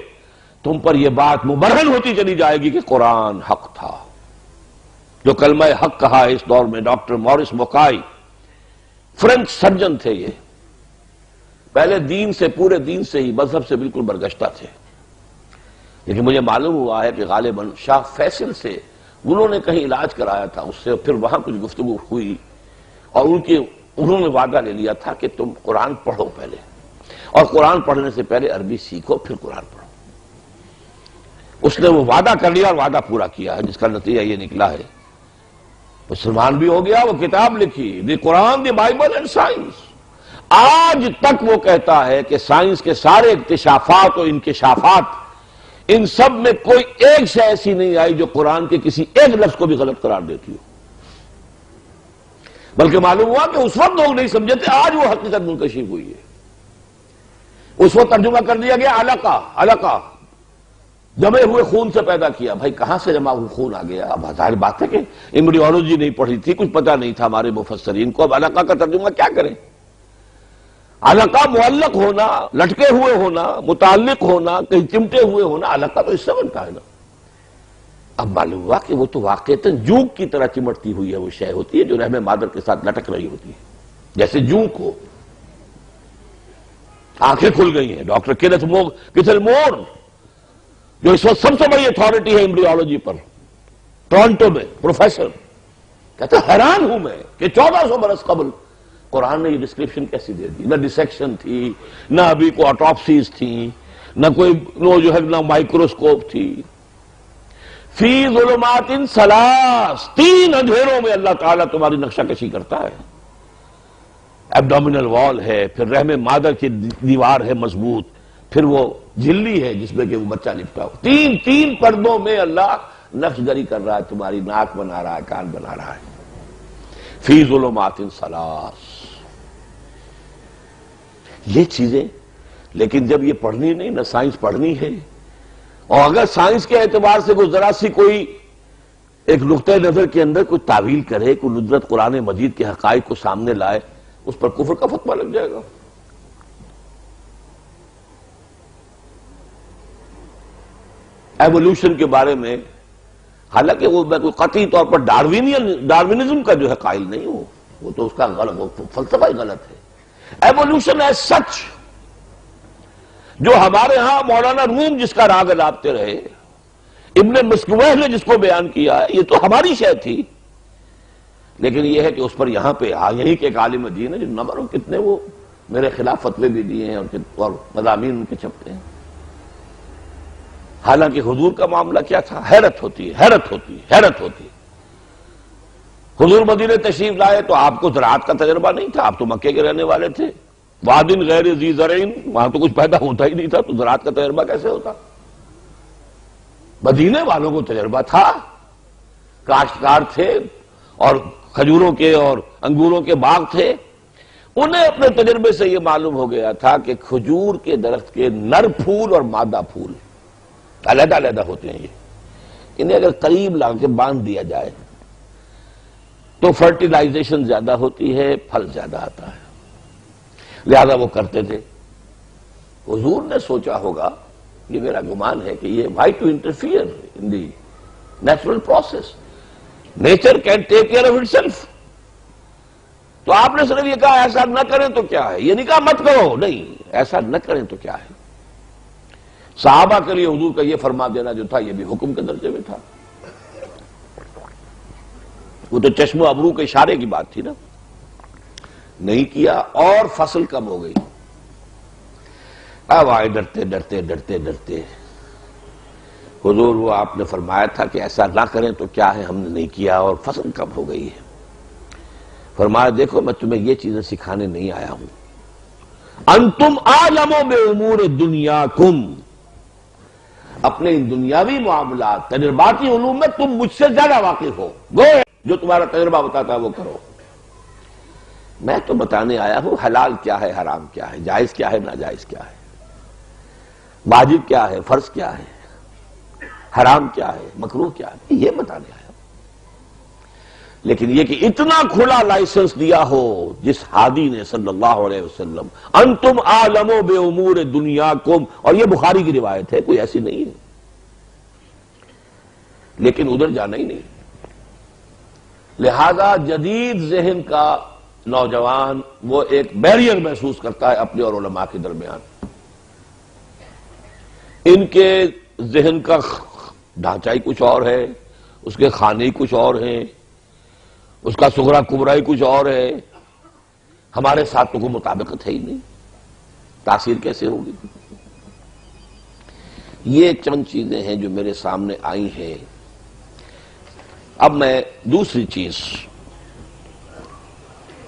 تم پر یہ بات مبرہن ہوتی چلی جائے گی کہ قرآن حق تھا۔ جو کلمہ حق کہا ہے اس دور میں ڈاکٹر مورس موکائی، فرینچ سرجن تھے، یہ پہلے دین سے، پورے دین سے ہی، مذہب سے بالکل برگشتہ تھے، لیکن مجھے معلوم ہوا ہے کہ غالباً شاہ فیصل سے انہوں نے کہیں علاج کرایا تھا اس سے، پھر وہاں کچھ گفتگو ہوئی اور انہوں نے وعدہ لے لیا تھا کہ تم قرآن پڑھو پہلے، اور قرآن پڑھنے سے پہلے عربی سیکھو پھر قرآن پڑھو۔ اس نے وہ وعدہ کر لیا اور وعدہ پورا کیا ہے، جس کا نتیجہ یہ نکلا ہے مسلمان بھی ہو گیا، وہ کتاب لکھی دی قرآن دی بائبل اینڈ سائنس۔ آج تک وہ کہتا ہے کہ سائنس کے سارے اکتشافات اور انکشافات، ان سب میں کوئی ایک شے ایسی نہیں آئی جو قرآن کے کسی ایک لفظ کو بھی غلط قرار دیتی ہو، بلکہ معلوم ہوا کہ اس وقت لوگ نہیں سمجھے تھے، آج وہ حقیقت منکشف ہوئی ہے۔ اس وقت ترجمہ کر دیا گیا علقہ، علقہ جمے ہوئے خون سے پیدا کیا۔ بھائی کہاں سے جمع ہوئے خون آ گیا؟ اب ظاہر بات ہے کہ ایمبریولوجی نہیں پڑھی تھی، کچھ پتہ نہیں تھا ہمارے مفسرین کو، اب علقہ کا ترجمہ کیا کریں؟ علقہ معلق ہونا، لٹکے ہوئے ہونا، متعلق ہونا، کہیں چمٹے ہوئے ہونا، علقہ تو اس سے بنتا ہے نا۔ اب معلوم ہوا کہ وہ تو واقعتاً جونک کی طرح چمٹتی ہوئی ہے، وہ شے ہوتی ہے جو رحم مادر کے ساتھ لٹک رہی ہوتی ہے، جیسے جونک ہو۔ آنکھیں کھل گئی ہیں۔ ڈاکٹر کیتھل مور جو اس وقت سب سے بڑی اتھارٹی ہے ایمبریولوجی پر ٹورنٹو میں، پروفیسر، کہتا حیران ہوں میں کہ 1400 برس قبل قرآن نے یہ ڈسکرپشن کیسی دے دی؟ نہ ڈسیکشن تھی، نہ ابھی کوئی آٹوپسیز تھی، نہ کوئی جو ہے نہ مائکروسکوپ تھی۔ فی ظلمات ثلاث، 3 اندھیروں میں اللہ تعالیٰ تمہاری نقشہ کشی کرتا ہے۔ ایبڈومینل وال ہے، پھر رحم مادر کی دیوار ہے مضبوط، پھر وہ جھلی ہے جس میں کہ وہ بچہ لپٹا ہو۔ تین پردوں میں اللہ نقش گری کر رہا ہے، تمہاری ناک بنا رہا ہے، کان بنا رہا ہے۔ فی ظلمات ثلاث، یہ چیزیں، لیکن جب یہ پڑھنی نہیں، نہ سائنس پڑھنی ہے، اور اگر سائنس کے اعتبار سے کوئی ذرا سی کوئی ایک نقطۂ نظر کے اندر کوئی تعویل کرے، کوئی ندرت قرآن مجید کے حقائق کو سامنے لائے، اس پر کفر کا فتویٰ لگ جائے گا۔ ایوولوشن کے بارے میں، حالانکہ وہ میں کوئی قطعی طور پر ڈاروینزم کا جو ہے قائل نہیں ہوں، وہ تو اس کا غلط، وہ فلسفہ ہی غلط ہے۔ ایوولوشن ایز سچ، جو ہمارے ہاں مولانا روم جس کا راگ الاپتے رہے، ابن مسکوہ نے جس کو بیان کیا ہے، یہ تو ہماری شے تھی، لیکن یہ ہے کہ اس پر یہاں پہ یہی کہ ایک عالم دین ہے جو نہ معلوم کتنے وہ میرے خلاف فتوے بھی دیے ہیں اور مضامین ان کے چھپتے ہیں۔ حالانکہ حضور کا معاملہ کیا تھا؟ حیرت ہوتی ہے، حیرت ہوتی ہے، حیرت ہوتی ہے۔ حضور مدینہ تشریف لائے تو آپ کو زراعت کا تجربہ نہیں تھا، آپ تو مکے کے رہنے والے تھے۔ وادٍ غیر ذی زرع، وہاں تو کچھ پیدا ہوتا ہی نہیں تھا، تو زراعت کا تجربہ کیسے ہوتا؟ مدینے والوں کو تجربہ تھا، کاشتکار تھے اور کھجوروں کے اور انگوروں کے باغ تھے۔ انہیں اپنے تجربے سے یہ معلوم ہو گیا تھا کہ کھجور کے درخت کے نر پھول اور مادہ پھول علیحدہ علیحدہ ہوتے ہیں، انہیں اگر قریب لا کے باندھ دیا جائے تو فرٹیلائزیشن زیادہ ہوتی ہے، پھل زیادہ آتا ہے، لہذا وہ کرتے تھے۔ حضور نے سوچا ہوگا، یہ میرا گمان ہے کہ یہ why to interfere in the natural process, nature can take care of itself. تو آپ نے صرف یہ کہا ایسا نہ کریں تو کیا ہے، یہ نہیں کہا مت کرو، نہیں، ایسا نہ کریں تو کیا ہے۔ صحابہ کے لیے حضور کا یہ فرما دینا جو تھا، یہ بھی حکم کے درجے میں تھا، وہ تو چشم و ابرو کے اشارے کی بات تھی نا، نہیں کیا اور فصل کم ہو گئی۔ اب آئے ڈرتے ڈرتے ڈرتے ڈرتے حضور، وہ آپ نے فرمایا تھا کہ ایسا نہ کریں تو کیا ہے، ہم نے نہیں کیا اور فصل کم ہو گئی ہے۔ فرمایا دیکھو میں تمہیں یہ چیزیں سکھانے نہیں آیا ہوں، انتم اعلم بامور دنیاکم، اپنے ان دنیاوی معاملات تجرباتی علوم میں تم مجھ سے زیادہ واقف ہو، گو جو تمہارا تجربہ بتاتا ہے وہ کرو، میں تو بتانے آیا ہوں حلال کیا ہے، حرام کیا ہے، جائز کیا ہے، ناجائز کیا ہے، واجب کیا ہے، فرض کیا ہے، حرام کیا ہے، مکروہ کیا ہے، یہ بتانے آیا ہوں۔ لیکن یہ کہ اتنا کھلا لائسنس دیا ہو جس ہادی نے صلی اللہ علیہ وسلم، انتم اعلم بامور دنیاکم، اور یہ بخاری کی روایت ہے، کوئی ایسی نہیں ہے، لیکن ادھر جانا ہی نہیں۔ لہذا جدید ذہن کا نوجوان وہ ایک بیریئر محسوس کرتا ہے اپنے اور علماء کے درمیان، ان کے ذہن کا ڈھانچہ ہی کچھ اور ہے، اس کے کھانے ہی کچھ اور ہیں، اس کا صغرا کبرا ہی کچھ اور ہے، ہمارے ساتھ تو کوئی مطابقت ہے ہی نہیں، تاثیر کیسے ہوگی؟ یہ چند چیزیں ہیں جو میرے سامنے آئی ہیں۔ اب میں دوسری چیز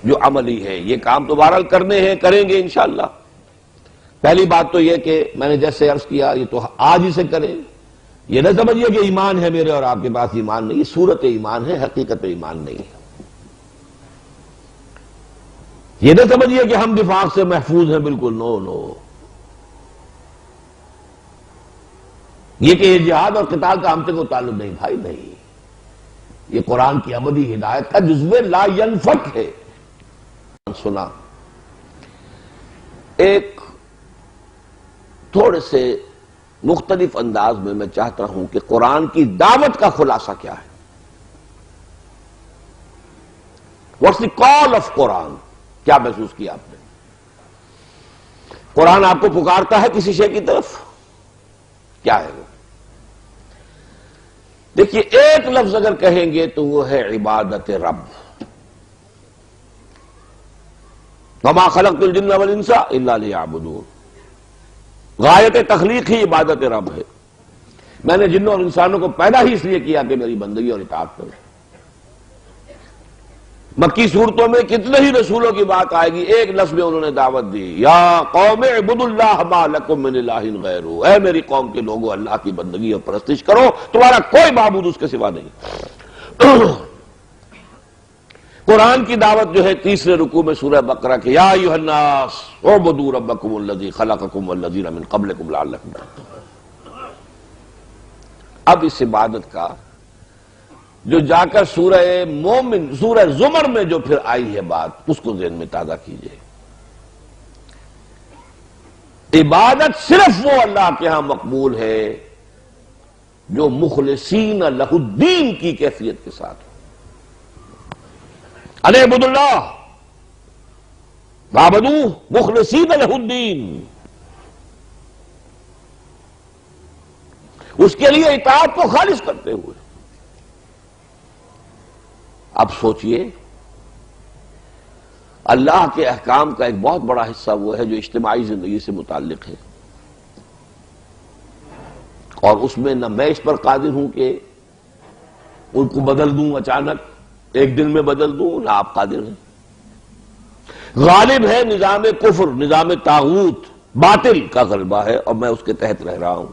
جو عملی ہے، یہ کام تو بہرحال کرنے ہیں، کریں گے انشاءاللہ۔ پہلی بات تو یہ کہ میں نے جیسے عرض کیا، یہ تو آج ہی سے کریں، یہ نہ سمجھیے کہ ایمان ہے میرے اور آپ کے پاس ایمان نہیں، یہ صورت ایمان ہے، حقیقت ایمان نہیں ہے۔ یہ نہ سمجھیے کہ ہم نفاق سے محفوظ ہیں، بالکل نو نو، یہ کہ یہ جہاد اور قتال کا ہم سے کوئی تعلق نہیں، بھائی نہیں، یہ قرآن کی عملی ہدایت کا جزو لا ینفک ہے۔ سنا ایک تھوڑے سے مختلف انداز میں چاہتا ہوں کہ قرآن کی دعوت کا خلاصہ کیا ہے. واٹس دی کال آف قرآن. کیا محسوس کیا آپ نے؟ قرآن آپ کو پکارتا ہے کسی شے کی طرف. کیا ہے وہ؟ دیکھیے ایک لفظ اگر کہیں گے تو وہ ہے عبادت رب. وما خلقت الجن والانس الا لیعبدون. غایت تخلیق ہی عبادت رب ہے. میں نے جنوں اور انسانوں کو پیدا ہی اس لیے کیا کہ میری بندگی اور اطاعت کریں. مکی صورتوں میں کتنے ہی رسولوں کی بات آئے گی، ایک لفظ میں انہوں نے دعوت دی، یا قوم اعبدوا اللہ ما لکم من الہ غیرہ. اے میری قوم کے لوگوں، اللہ کی بندگی اور پرستش کرو، تمہارا کوئی معبود اس کے سوا نہیں. قرآن کی دعوت جو ہے تیسرے رکوع میں سورہ بقرہ کے یا ایھا الناس اعبدوا ربکم الذی خلقکم والذین من قبلکم لعلکم تتقون. اب اس عبادت کا جو جا کر سورہ مومن سورہ زمر میں جو پھر آئی ہے بات، اس کو ذہن میں تازہ کیجئے. عبادت صرف وہ اللہ کے ہاں مقبول ہے جو مخلصین لہ الدین کی کیفیت کے ساتھ ہو. ان اعبدوا اللہ وعبدوہ مخلصین لہ الدین. اس کے لیے اطاعت کو خالص کرتے ہوئے. اب سوچئے اللہ کے احکام کا ایک بہت بڑا حصہ وہ ہے جو اجتماعی زندگی سے متعلق ہے، اور اس میں نہ میں اس پر قادر ہوں کہ ان کو بدل دوں اچانک، ایک دن میں بدل دوں، نہ آپ قادر ہیں. غالب ہے نظام کفر، نظام طاغوت، باطل کا غلبہ ہے، اور میں اس کے تحت رہ رہا ہوں.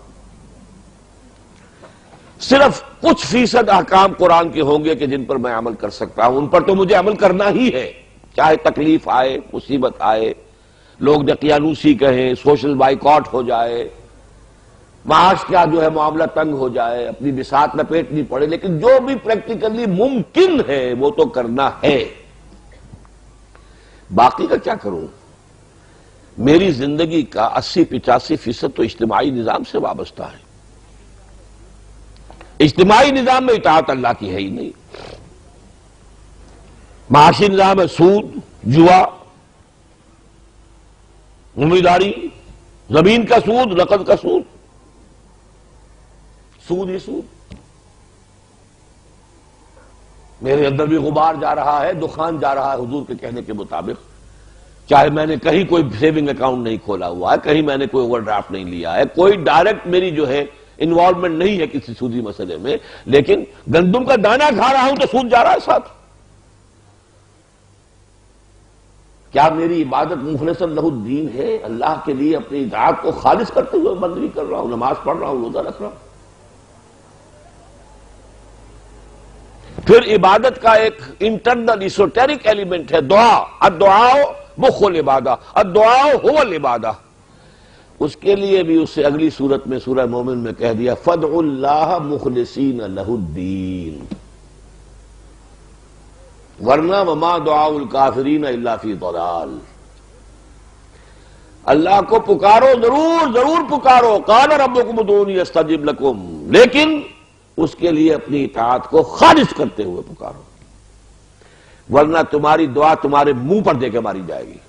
صرف کچھ فیصد احکام قرآن کے ہوں گے کہ جن پر میں عمل کر سکتا ہوں، ان پر تو مجھے عمل کرنا ہی ہے، چاہے تکلیف آئے، مصیبت آئے، لوگ دقیانوسی کہیں، سوشل بائیکاٹ ہو جائے، معاش کا جو ہے معاملہ تنگ ہو جائے، اپنی بساط لپیٹنی پڑے، لیکن جو بھی پریکٹیکلی ممکن ہے وہ تو کرنا ہے. باقی کا کیا کروں؟ میری زندگی کا 80-85% تو اجتماعی نظام سے وابستہ ہے. اجتماعی نظام میں اطاعت اللہ کی ہے ہی نہیں. معاشی نظام ہے سود، جوا، امیداری، زمین کا سود، رقد کا سود، سود ہی سود. میرے اندر بھی غبار جا رہا ہے، دخان جا رہا ہے حضور کے کہنے کے مطابق. چاہے میں نے کہیں کوئی سیونگ اکاؤنٹ نہیں کھولا ہوا ہے، کہیں میں نے کوئی اوور ڈرافٹ نہیں لیا ہے، کوئی ڈائریکٹ میری جو ہے انوالومنٹ نہیں ہے کسی سودی مسئلے میں، لیکن گندم کا دانہ کھا رہا ہوں تو سود جا رہا ہے ساتھ. کیا میری عبادت مخلصا لہ الدین ہے؟ اللہ کے لیے اپنی اطاعت کو خالص کرتے ہوئے بندگی کر رہا ہوں، نماز پڑھ رہا ہوں، روزہ رکھ رہا ہوں. پھر عبادت کا ایک انٹرنل ایسوٹیرک ایلیمنٹ ہے دعا. الدعاء مخ العبادہ، الدعاء هو العبادہ. اس کے لیے بھی اسے اگلی صورت میں سورہ مومن میں کہہ دیا فادعوا اللہ مخلصین لہ الدین، ورنہ وما دعاء الکافرین الا فی ضلال. اللہ کو پکارو، ضرور ضرور پکارو، قال ربکم ادعونی استجب لکم، لیکن اس کے لیے اپنی اطاعت کو خالص کرتے ہوئے پکارو، ورنہ تمہاری دعا تمہارے منہ پر دے کے ماری جائے گی.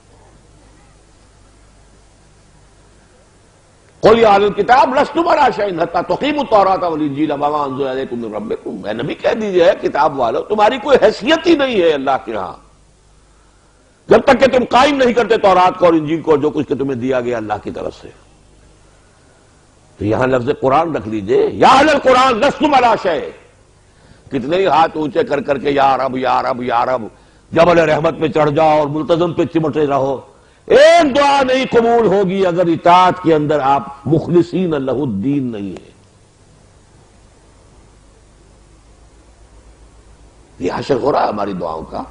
قل یا اہل الکتاب لستم علی شیء حتی تقیموا التوراۃ والانجیل وما انزل الیکم من ربکم. اے نبی کہہ دیجئے کتاب والو، تمہاری کوئی حیثیت ہی نہیں ہے اللہ کے ہاں جب تک کہ تم قائم نہیں کرتے تورات کو اور انجیل کو، جو کچھ کہ تمہیں دیا گیا اللہ کی طرف سے. تو یہاں لفظ قرآن رکھ لیجئے، یا اہل القرآن لستم علی شیء. کتنے ہی ہاتھ اونچے کر کر کے یا رب یا رب یا رب، جبل رحمت پہ چڑھ جاؤ اور ملتزم پہ چمٹے رہو، ایک دعا نہیں قبول ہوگی اگر اطاعت کے اندر آپ مخلصین لہ الدین نہیں ہیں. یہ حشر ہو رہا ہے ہماری دعاؤں کا.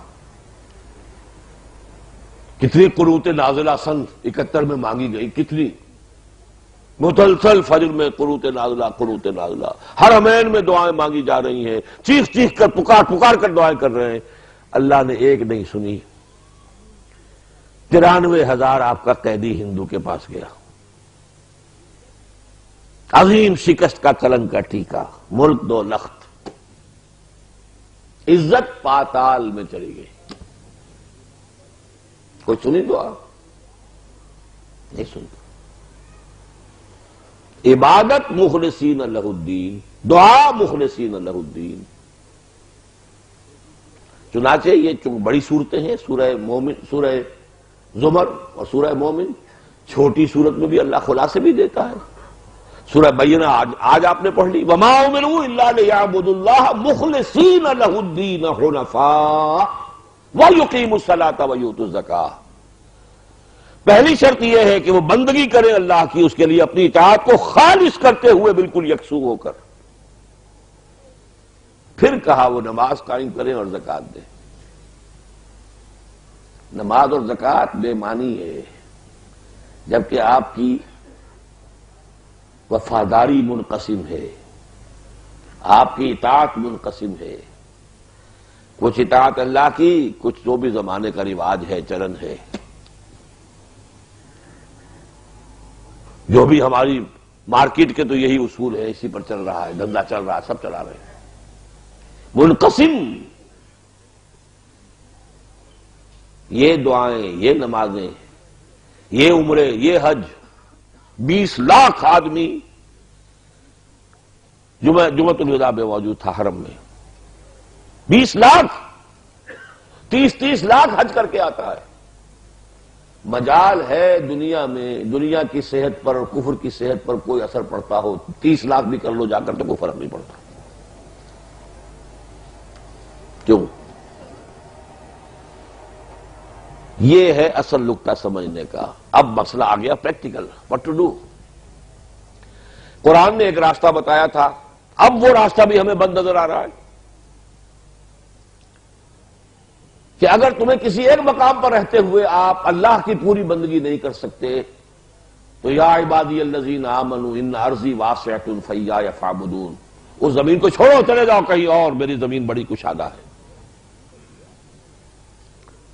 کتنی قنوت نازلہ سن 71 میں مانگی گئی، کتنی مسلسل فجر میں قنوت نازلہ، حرمین میں دعائیں مانگی جا رہی ہیں، چیخ چیخ کر پکار کر دعائیں کر رہے ہیں. اللہ نے ایک نہیں سنی. 93,000 آپ کا قیدی ہندو کے پاس گیا. عظیم شکست کا کلنگ کا ٹیکا، ملک دو لخت، عزت پاتال میں چلی گئی۔ کوئی سنی دعا؟ نہیں سنتا۔ عبادت مخلصین لہ الدین، دعا مخلصین لہ الدین۔ چنانچہ یہ بڑی صورتیں ہیں، سورہ مومن، سورہ زمر اور سورہ مومن، چھوٹی صورت میں بھی اللہ خلاصے بھی دیتا ہے۔ سورہ بینہ آج آپ نے پڑھ لی، وما امروا الا لیعبدوا اللہ مخلصین لہ الدین حنفاء ویقیموا الصلاۃ ویؤتوا الزکاۃ۔ پہلی شرط یہ ہے کہ وہ بندگی کریں اللہ کی، اس کے لیے اپنی اطاعت کو خالص کرتے ہوئے بالکل یکسو ہو کر۔ پھر کہا وہ نماز قائم کریں اور زکوٰۃ دیں۔ نماز اور زکوٰۃ بے معنی ہے جبکہ آپ کی وفاداری منقسم ہے، آپ کی اطاعت منقسم ہے، کچھ اطاعت اللہ کی، کچھ جو بھی زمانے کا رواج ہے، چلن ہے، جو بھی ہماری مارکیٹ کے تو یہی اصول ہے، اسی پر چل رہا ہے، دھندا چل رہا ہے، سب چلا رہے ہیں۔ منقسم یہ دعائیں، یہ نمازیں، یہ عمرے، یہ حج، 20 لاکھ آدمی جمعۃ الوداع میں موجود تھا حرم میں، 20 لاکھ، 30 لاکھ حج کر کے آتا ہے۔ مجال ہے دنیا میں، دنیا کی صحت پر اور کفر کی صحت پر کوئی اثر پڑتا ہو، 30 لاکھ بھی کر لو جا کر تو کوئی فرق نہیں پڑتا۔ کیوں؟ یہ ہے اصل نقطہ سمجھنے کا۔ اب مسئلہ آ گیا پریکٹیکل، واٹ ٹو ڈو۔ قرآن نے ایک راستہ بتایا تھا، اب وہ راستہ بھی ہمیں بند نظر آ رہا ہے کہ اگر تمہیں کسی ایک مقام پر رہتے ہوئے آپ اللہ کی پوری بندگی نہیں کر سکتے تو یا عبادی الذین آمنوا ان ارضی واسعۃ فایای فاعبدون، اس زمین کو چھوڑو، چلے جاؤ کہیں اور، میری زمین بڑی کشادہ ہے۔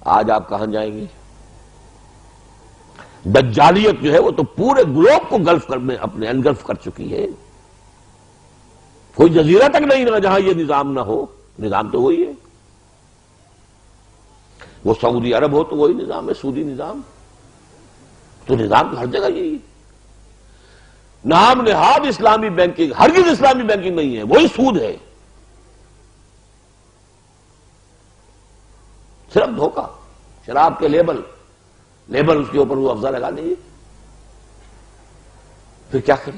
آج آپ کہاں جائیں گے؟ دجالیت جو ہے وہ تو پورے گلوب کو گلف میں اپنے انگلف کر چکی ہے، کوئی جزیرہ تک نہیں رہا جہاں یہ نظام نہ ہو۔ نظام تو وہی ہے، وہ سعودی عرب ہو تو وہی نظام ہے، سودی نظام، تو نظام تو ہر جگہ یہی ہے۔ نام نہاد اسلامی بینکنگ، ہرگز اسلامی بینکنگ نہیں ہے، وہی سود ہے، صرف دھوکہ۔ شراب کے لیبل اس کے اوپر وہ افزا لگا دیجیے، پھر کیا کریں؟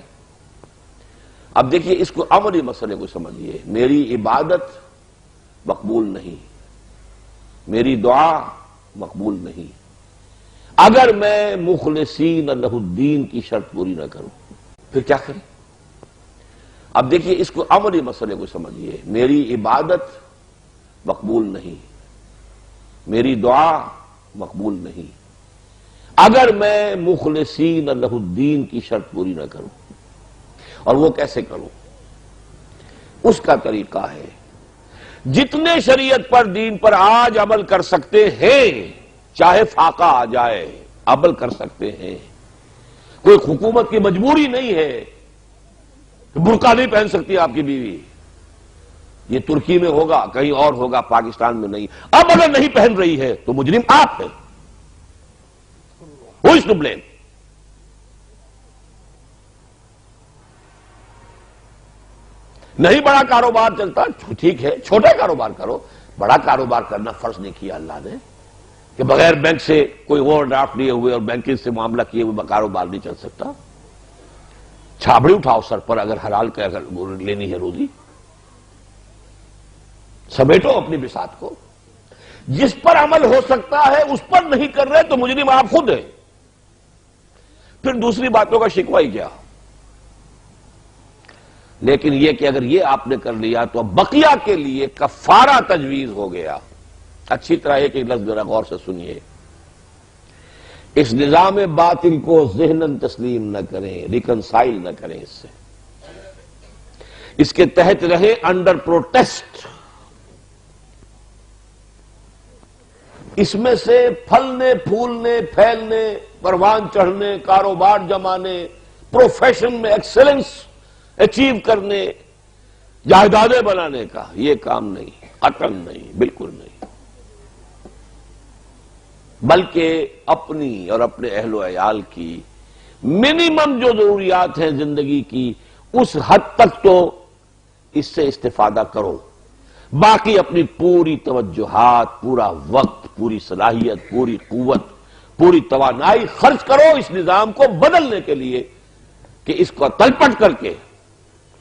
اب دیکھیے اس کو عملی مسئلے کو سمجھیے۔ میری عبادت مقبول نہیں، میری دعا مقبول نہیں اگر میں مخلصین لہ الدین کی شرط پوری نہ کروں، پھر کیا کریں؟ اب دیکھیے اس کو عملی مسئلے کو سمجھیے۔ میری عبادت مقبول نہیں، میری دعا مقبول نہیں اگر میں مخلصین لہ الدین کی شرط پوری نہ کروں۔ اور وہ کیسے کروں؟ اس کا طریقہ ہے، جتنے شریعت پر، دین پر آج عمل کر سکتے ہیں، چاہے فاقہ آ جائے عمل کر سکتے ہیں، کوئی حکومت کی مجبوری نہیں ہے، برقع نہیں پہن سکتی آپ کی بیوی، یہ ترکی میں ہوگا، کہیں اور ہوگا، پاکستان میں نہیں۔ اب اگر نہیں پہن رہی ہے تو مجرم آپ ہیں، who is to blame؟ نہیں بڑا کاروبار چلتا، ٹھیک ہے، چھوٹا کاروبار کرو، بڑا کاروبار کرنا فرض نہیں کیا اللہ نے کہ بغیر بینک سے کوئی اوور ڈرافٹ لیے ہوئے اور بینکنگ سے معاملہ کیے ہوئے کاروبار نہیں چل سکتا۔ چھابڑی اٹھاؤ سر پر اگر حلال کا اگر لینی ہے روزی، سمیٹو اپنی بساط کو۔ جس پر عمل ہو سکتا ہے اس پر نہیں کر رہے تو مجرم آپ خود ہیں، پھر دوسری باتوں کا شکوہ ہی کیا؟ لیکن یہ کہ اگر یہ آپ نے کر لیا تو اب بقیہ کے لیے کفارہ تجویز ہو گیا۔ اچھی طرح ایک لفظ ذرا غور سے سنیے، اس نظام باطل کو ذہناً تسلیم نہ کریں، ریکنسائل نہ کریں اس سے، اس کے تحت رہے انڈر پروٹیسٹ، اس میں سے پھلنے پھولنے پھیلنے، پروان چڑھنے، کاروبار جمانے، پروفیشن میں ایکسلنس اچیو کرنے، جائیدادیں بنانے کا، یہ کام نہیں، قطعاً نہیں، بالکل نہیں، بلکہ اپنی اور اپنے اہل و عیال کی منیمم جو ضروریات ہیں زندگی کی، اس حد تک تو اس سے استفادہ کرو، باقی اپنی پوری توجہات، پورا وقت، پوری صلاحیت، پوری قوت، پوری توانائی خرچ کرو اس نظام کو بدلنے کے لیے کہ اس کو تلپٹ کر کے،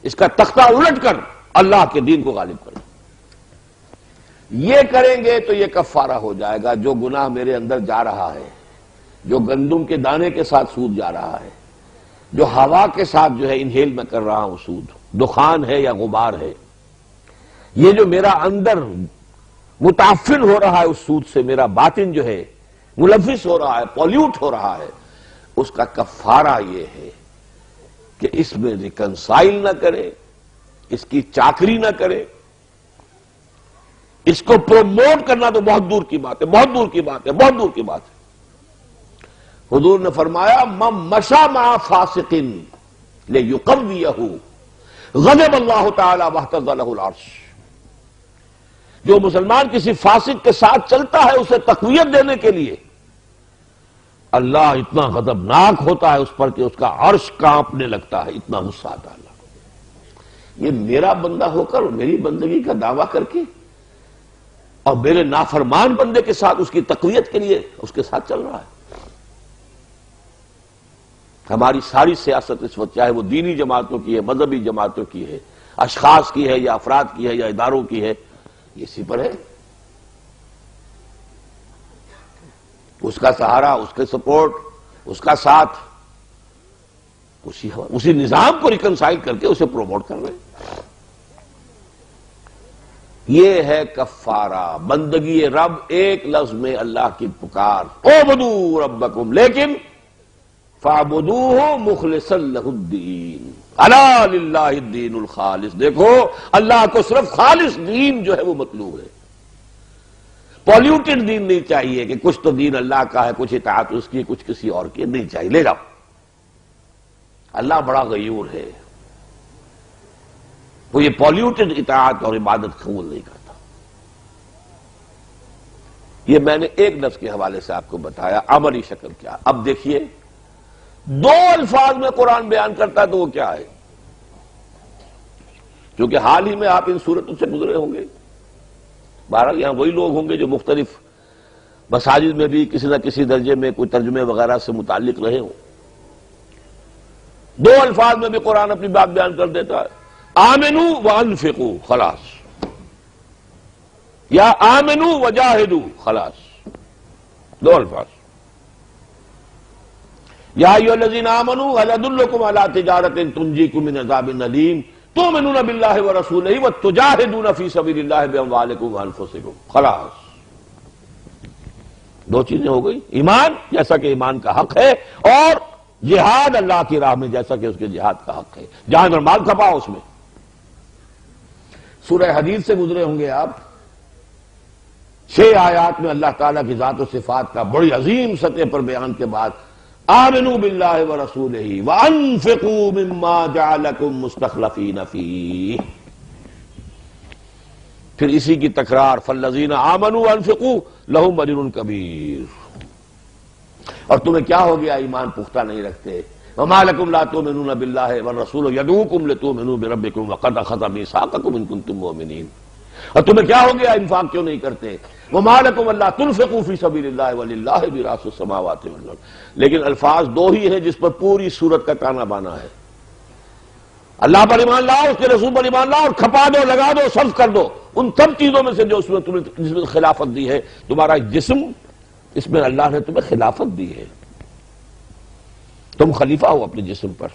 اس کا تختہ الٹ کر اللہ کے دین کو غالب کرو۔ یہ کریں گے تو یہ کفارہ ہو جائے گا۔ جو گناہ میرے اندر جا رہا ہے، جو گندم کے دانے کے ساتھ سود جا رہا ہے، جو ہوا کے ساتھ جو ہے انہیل میں کر رہا ہوں سود، دخان ہے یا غبار ہے، یہ جو میرا اندر متاثر ہو رہا ہے اس سود سے، میرا باطن جو ہے ملوث ہو رہا ہے، پولیوٹ ہو رہا ہے، اس کا کفارہ یہ ہے کہ اس میں ریکنسائل نہ کرے، اس کی چاکری نہ کرے، اس کو پروموٹ کرنا تو بہت دور کی بات ہے، بہت دور کی بات ہے، بہت دور کی بات ہے۔ حضور نے فرمایا من مشى مع فاسق لیقویہ غضب اللہ تعالی واہتز لہ العرش، جو مسلمان کسی فاسق کے ساتھ چلتا ہے اسے تقویت دینے کے لیے، اللہ اتنا غضبناک ہوتا ہے اس پر کہ اس کا عرش کانپنے لگتا ہے، اتنا غصہ آتا ہے اللہ۔ یہ میرا بندہ ہو کر میری بندگی کا دعویٰ کر کے اور میرے نافرمان بندے کے ساتھ اس کی تقویت کے لیے اس کے ساتھ چل رہا ہے۔ ہماری ساری سیاست اس وقت، چاہے وہ دینی جماعتوں کی ہے، مذہبی جماعتوں کی ہے، اشخاص کی ہے یا افراد کی ہے یا اداروں کی ہے، یہ اسی پر ہے۔ اس کا سہارا، اس کے سپورٹ، اس کا ساتھ، اسی نظام کو ریکنسائل کر کے اسے پروموٹ کر رہے ہیں۔ یہ ہے کفارہ، بندگی رب ایک لفظ میں اللہ کی پکار، اعبدوا ربکم، لیکن فاعبدوہ مخلصا لہ الدین، الا للہ الدین الخالص۔ دیکھو اللہ کو صرف خالص دین جو ہے وہ مطلوب ہے، پولیوٹڈ دین نہیں چاہیے کہ کچھ تو دین اللہ کا ہے، کچھ اطاعت اس کی، کچھ کسی اور کی، نہیں چاہیے، لے جاؤ۔ اللہ بڑا غیور ہے، وہ یہ پولیوٹڈ اطاعت اور عبادت قبول نہیں کرتا۔ یہ میں نے ایک لفظ کے حوالے سے آپ کو بتایا، عملی شکل کیا۔ اب دیکھیے دو الفاظ میں قرآن بیان کرتا ہے تو وہ کیا ہے؟ کیونکہ حال ہی میں آپ ان صورتوں سے گزرے ہوں گے، بہرحال یہاں وہی لوگ ہوں گے جو مختلف مساجد میں بھی کسی نہ کسی درجے میں کوئی ترجمے وغیرہ سے متعلق رہے ہوں۔ دو الفاظ میں بھی قرآن اپنی بات بیان کر دیتا ہے، آمنوا وانفقوا، خلاص، یا آمنوا وجاہدوا، خلاص، دو الفاظ۔ یا ایھا الذین آمنوا هل ادلکم علی تجارۃ تنجیکم من عذاب علیم تؤمنون باللہ ورسولہ وتجاہدون فی سبیل اللہ باموالکم وانفسکم، خلاص، دو چیزیں ہو گئی، ایمان جیسا کہ ایمان کا حق ہے، اور جہاد اللہ کی راہ میں جیسا کہ اس کے جہاد کا حق ہے، جان اور مال کھپاؤ اس میں۔ سورہ حدید سے گزرے ہوں گے آپ، 6 آیات میں اللہ تعالیٰ کی ذات و صفات کا بڑی عظیم سطح پر بیان کے بعد آمنوا باللہ ورسولہ وانفقوا مما جعلکم مستخلفین فیہ، پھر اسی کی تکرار، فالذین آمنوا وانفقوا لہم اجر کبیر۔ اور تمہیں کیا ہو گیا ایمان پختہ نہیں رکھتے؟ وما لکم لا تؤمنون باللہ والرسول یدعوکم لتؤمنوا بربکم وقد اخذ میثاقکم ان کنتم مؤمنین۔ اور تمہیں کیا ہو گیا انفاق کیوں نہیں کرتے؟ وما لکم الا تنفقوا فی سبیل اللہ وللہ میراث السماوات والارض۔ لیکن الفاظ دو ہی ہیں جس پر پوری سورت کا تانا بانا ہے، اللہ پر ایمان لاؤ، اس کے رسول پر ایمان لاؤ، اور کھپا دو، لگا دو، صرف کر دو ان سب چیزوں میں سے جو اس میں تمہیں جس میں خلافت دی ہے۔ تمہارا جسم، اس میں اللہ نے تمہیں خلافت دی ہے، تم خلیفہ ہو اپنے جسم پر،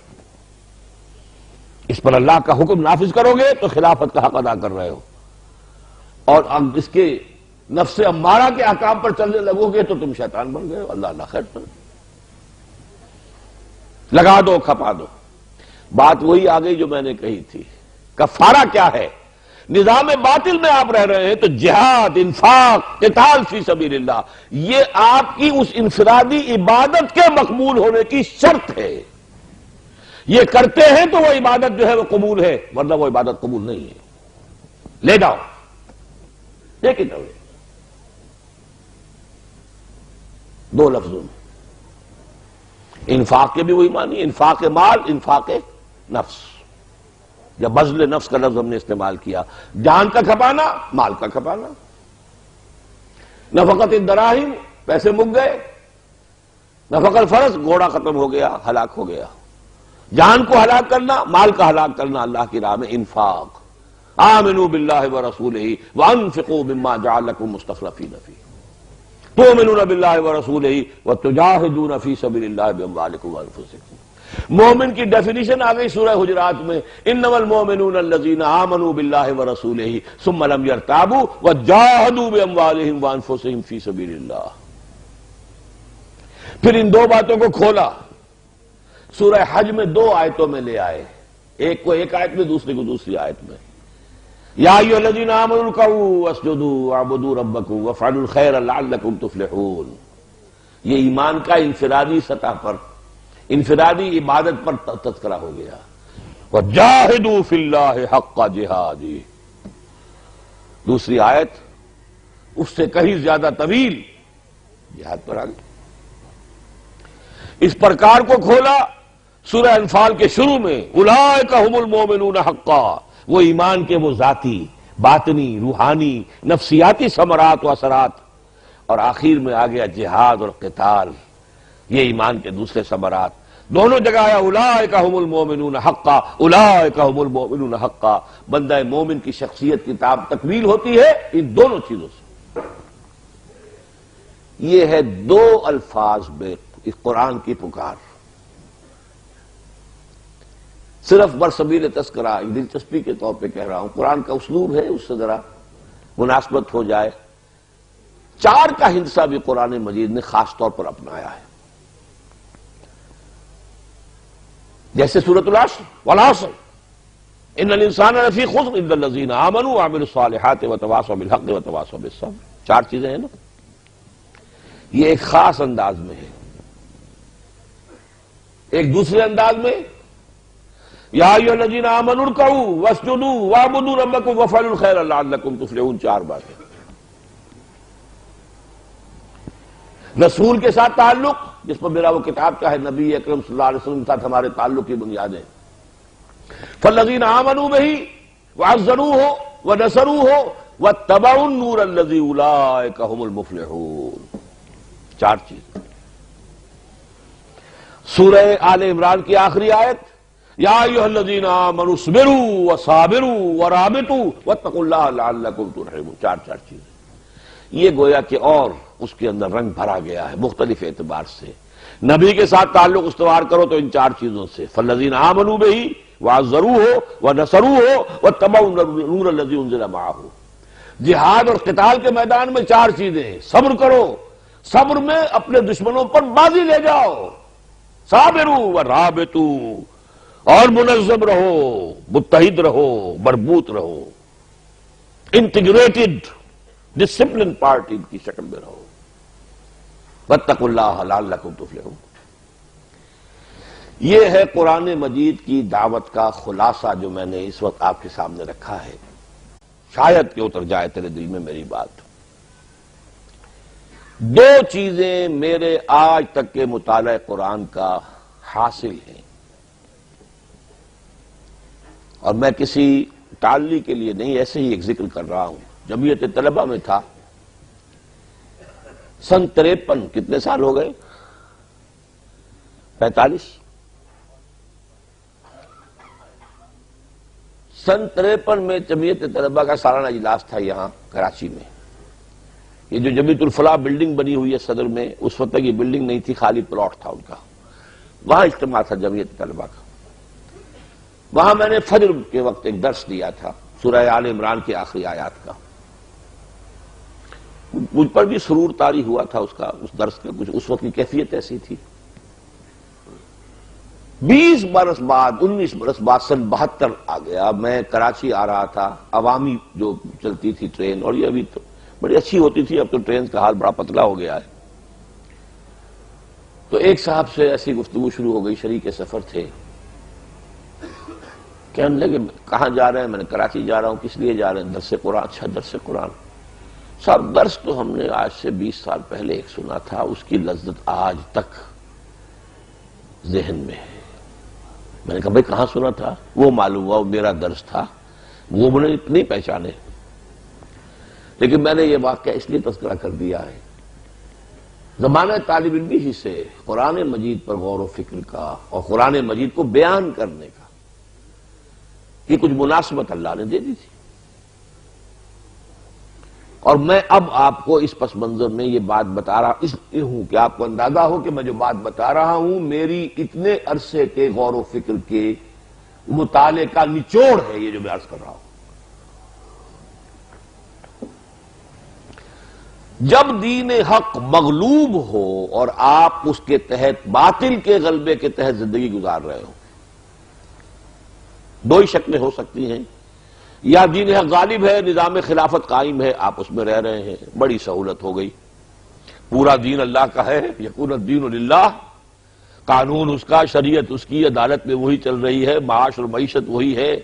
اس پر اللہ کا حکم نافذ کرو گے تو خلافت کا حق ادا کر رہے ہو، اور اب اس کے نفس امارہ کے احکام پر چلنے لگو گے تو تم شیطان بن گئے ہو۔ اللہ اللہ خیر پر لگا دو، کھپا دو۔ بات وہی آ گئی جو میں نے کہی تھی، کفارہ کیا ہے؟ نظام باطل میں آپ رہ رہے ہیں تو جہاد، انفاق، قتال فی سبیل اللہ، یہ آپ کی اس انفرادی عبادت کے مقبول ہونے کی شرط ہے۔ یہ کرتے ہیں تو وہ عبادت جو ہے وہ قبول ہے، ورنہ وہ عبادت قبول نہیں ہے۔ لے جاؤ، یہ کتنا ہوئے دو لفظوں میں۔ انفاق کے بھی وہی معنی، انفاق مال، انفاق نفس۔ جب بذل نفس کا لفظ ہم نے استعمال کیا، جان کا کھپانا، مال کا کھپانا۔ نفقت الدراہم، پیسے مک گئے۔ نفقت الفرض، گھوڑا ختم ہو گیا، ہلاک ہو گیا۔ جان کو ہلاک کرنا، مال کا ہلاک کرنا اللہ کی راہ میں انفاق۔ آمنوا باللہ ورسولہ وانفقوا مما جعلکم مستخلفین فیہ تؤمنون باللہ ورسولہ وتجاہدون فی سبیل اللہ باموالکم وانفسکم۔ مومن کی ڈیفینیشن آ گئی سورہ حجرات میں، انما المؤمنون الذین آمنوا باللہ ورسولہ ثم لم یرتابوا وجاہدوا باموالہم وانفسہم فی سبیل اللہ۔ پھر ان دو باتوں کو کھولا، سورہ حج میں دو آیتوں میں لے آئے، ایک کو ایک آیت میں، دوسرے کو دوسری آیت میں۔ یا ایھا الذین آمنوا ارکعوا واسجدوا واعبدوا ربکم وافعلوا الخیر لعلکم تفلحون۔ یہ ایمان کا انفرادی سطح پر، انفرادی عبادت پر تذکرہ ہو گیا۔ وجاہدوا فی اللہ حق جہادہ۔ دوسری آیت اس سے کہیں زیادہ طویل جہاد پر آ گئی۔ اس پرکار کو کھولا سورہ انفال کے شروع میں، اولئک ھم المؤمنون حقا، وہ ایمان کے وہ ذاتی، باطنی، روحانی، نفسیاتی ثمرات و اثرات، اور آخر میں آ گیا جہاد اور قتال، یہ ایمان کے دوسرے ثمرات۔ دونوں جگہ آیا اولئک ھم المؤمنون حقا، اولئک ھم المؤمنون حقا۔ بندہ مومن کی شخصیت کی تکمیل ہوتی ہے ان دونوں چیزوں سے۔ یہ ہے دو الفاظ میں اس قرآن کی پکار۔ صرف برسبیل تذکرہ، دلچسپی کے طور پہ کہہ رہا ہوں، قرآن کا اسلوب ہے، اس سے ذرا مناسبت ہو جائے۔ چار کا ہندسہ بھی قرآن مجید نے خاص طور پر اپنایا ہے، جیسے سورۃ العصر، والعصر ان الانسان لفی خسر الا الذین آمنوا وعملوا الصالحات وتواصوا بالحق وتواصوا بالصبر۔ چار چیزیں ہیں نا، یہ ایک خاص انداز میں ہے۔ ایک دوسرے انداز میں یا ایھا الذین آمنوا ارکعوا واسجدوا واعبدوا ربکم وافعلوا الخیر لعلکم تفلحون، چار باتیں۔ رسول کے ساتھ تعلق، جس پر میرا وہ کتاب کا ہے، نبی اکرم صلی اللہ علیہ وسلم کے ساتھ ہمارے تعلق کی بنیادیں، فالذین آمنوا بہ وعزروہ ونصروہ واتبعوا النور الذی اولئک ھم المفلحون۔ چار چیز۔ سورہ آل عمران کی آخری آیت، یا ایھا الذین آمنوا اصبروا وصابروا ورابطوا واتقوا اللہ لعلکم ترحمون۔ چار چیزیں۔ یہ گویا کہ اور اس کے اندر رنگ بھرا گیا ہے مختلف اعتبار سے۔ نبی کے ساتھ تعلق استوار کرو تو ان چار چیزوں سے، فالذین آمنوا بہ وعزروہ ونصروہ واتبعوا النور الذی انزل معہ۔ جہاد اور قتال کے میدان میں چار چیزیں، صبر کرو، صبر میں اپنے دشمنوں پر بازی لے جاؤ، صابروا ورابطوا، اور منظم رہو، متحد رہو، مربوط رہو، انٹیگریٹڈ ڈسپلن پارٹی کی شکل میں رہو۔ واتقوا اللہ لعلکم تفلحون۔ یہ ہے قرآن مجید کی دعوت کا خلاصہ جو میں نے اس وقت آپ کے سامنے رکھا ہے۔ شاید کہ اتر جائے تیرے دل میں میری بات۔ دو چیزیں میرے آج تک کے مطالعہ قرآن کا حاصل ہیں، اور میں کسی تعلی کے لیے نہیں، ایسے ہی ایک ذکر کر رہا ہوں۔ جمعیت طلبہ میں تھا، سن 53، کتنے سال ہو گئے؟ 45۔ سن 53 میں جمعیت طلبہ کا سالانہ اجلاس تھا یہاں کراچی میں۔ یہ جو جمیعۃ الفلاح بلڈنگ بنی ہوئی ہے صدر میں، اس وقت تک یہ بلڈنگ نہیں تھی، خالی پلاٹ تھا ان کا، وہاں اجتماع تھا جمعیت طلبہ کا۔ وہاں میں نے فجر کے وقت ایک درس دیا تھا سورہ آل عمران کی آخری آیات کا۔ مجھ پر بھی سرور طاری ہوا تھا اس درس کا، کچھ اس وقت کی کیفیت ایسی تھی۔ 20 برس بعد، 19 برس بعد سن 72 آ گیا، میں کراچی آ رہا تھا، عوامی جو چلتی تھی ٹرین، اور یہ ابھی تو بڑی اچھی ہوتی تھی، اب تو ٹرین کا حال بڑا پتلا ہو گیا ہے۔ تو ایک صاحب سے ایسی گفتگو شروع ہو گئی، شریک سفر تھے، کہنے لگے کہاں جا رہے ہیں؟ میں نے کراچی جا رہا ہوں۔ کس لیے جا رہے ہیں؟ درس قرآن۔ اچھا درس قرآن؟ صاحب درس تو ہم نے آج سے 20 سال پہلے ایک سنا تھا، اس کی لذت آج تک ذہن میں ہے۔ میں نے کہا بھائی کہاں سنا تھا؟ وہ معلوم ہوا وہ میرا درس تھا، وہ میں نے اتنی پہچانے، لیکن میں نے یہ واقعہ اس لیے تذکرہ کر دیا ہے، زمانہ طالب علمی ہی سے قرآن مجید پر غور و فکر کا اور قرآن مجید کو بیان کرنے کا یہ کچھ مناسبت اللہ نے دے دی تھی۔ اور میں اب آپ کو اس پس منظر میں یہ بات بتا رہا اس لیے ہوں کہ آپ کو اندازہ ہو کہ میں جو بات بتا رہا ہوں میری اتنے عرصے کے غور و فکر کے مطالعے کا نچوڑ ہے، یہ جو میں عرض کر رہا ہوں۔ جب دین حق مغلوب ہو اور آپ اس کے تحت باطل کے غلبے کے تحت زندگی گزار رہے ہو، دو ہی شکلیں ہو سکتی ہیں، یا دین حق غالب ہے، نظام خلافت قائم ہے، آپ اس میں رہ رہے ہیں، بڑی سہولت ہو گئی، پورا دین اللہ کا ہے، یکون الدین للہ، قانون اس کا، شریعت اس کی، عدالت میں وہی چل رہی ہے، معاش اور معیشت وہی ہے۔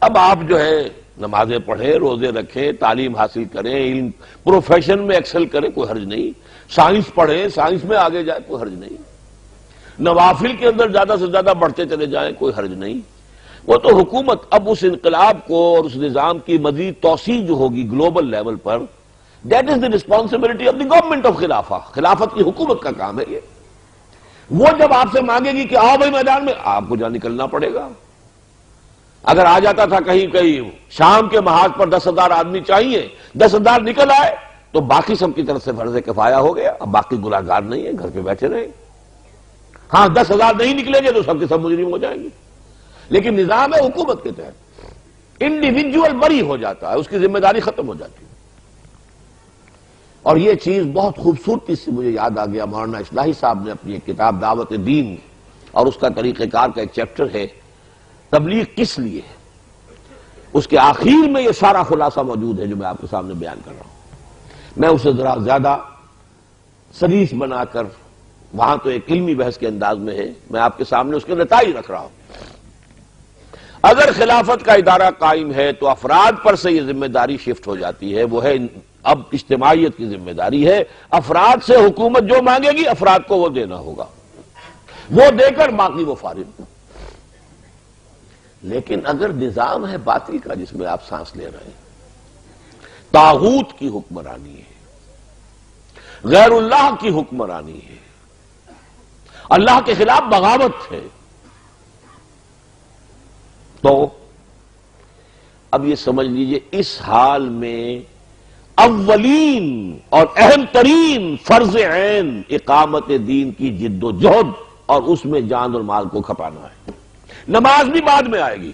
اب آپ جو ہے نمازیں پڑھیں، روزے رکھیں، تعلیم حاصل کریں، علم پروفیشن میں ایکسل کریں، کوئی حرج نہیں، سائنس پڑھیں، سائنس میں آگے جائیں، کوئی حرج نہیں، نوافل کے اندر زیادہ سے زیادہ بڑھتے چلے جائیں، کوئی حرج نہیں۔ وہ تو حکومت اب اس انقلاب کو اور اس نظام کی مزید توسیع جو ہوگی گلوبل لیول پر، that is the responsibility of the government of khilafah, خلافت کی حکومت کا کام ہے یہ۔ وہ جب آپ سے مانگے گی کہ آؤ بھائی میدان میں، آپ کو جہاں نکلنا پڑے گا۔ اگر آ جاتا تھا کہیں شام کے محاذ پر 10,000 آدمی چاہیے، 10,000 نکل آئے تو باقی سب کی طرف سے فرض کفایہ ہو گیا، اب باقی گناہگار نہیں ہے، گھر پہ بیٹھے رہے۔ ہاں 10,000 نہیں نکلیں گے تو سب کے سب مجرم ہو جائیں گے، لیکن نظام ہے حکومت کے تحت انڈیویجول بری ہو جاتا ہے، اس کی ذمہ داری ختم ہو جاتی ہے۔ اور یہ چیز بہت خوبصورتی سے مجھے یاد آ گیا، مولانا اصلاحی صاحب نے اپنی ایک کتاب دعوت دین اور اس کا طریقہ کار کا ایک چیپٹر ہے تبلیغ کس لیے، اس کے آخر میں یہ سارا خلاصہ موجود ہے جو میں آپ کے سامنے بیان کر رہا ہوں۔ میں اسے ذرا زیادہ سلیس بنا کر، وہاں تو ایک علمی بحث کے انداز میں ہے، میں آپ کے سامنے اس کے نتائج رکھ رہا ہوں۔ اگر خلافت کا ادارہ قائم ہے تو افراد پر سے یہ ذمہ داری شفٹ ہو جاتی ہے، وہ ہے اب اجتماعیت کی ذمہ داری ہے، افراد سے حکومت جو مانگے گی افراد کو وہ دینا ہوگا، وہ دے کر باقی وہ فارغ۔ لیکن اگر نظام ہے باطل کا جس میں آپ سانس لے رہے ہیں، طاغوت کی حکمرانی ہے، غیر اللہ کی حکمرانی ہے، اللہ کے خلاف بغاوت ہے، تو اب یہ سمجھ لیجئے اس حال میں اولین اور اہم ترین فرض عین اقامت دین کی جد و جہد اور اس میں جان اور مال کو کھپانا ہے۔ نماز بھی بعد میں آئے گی،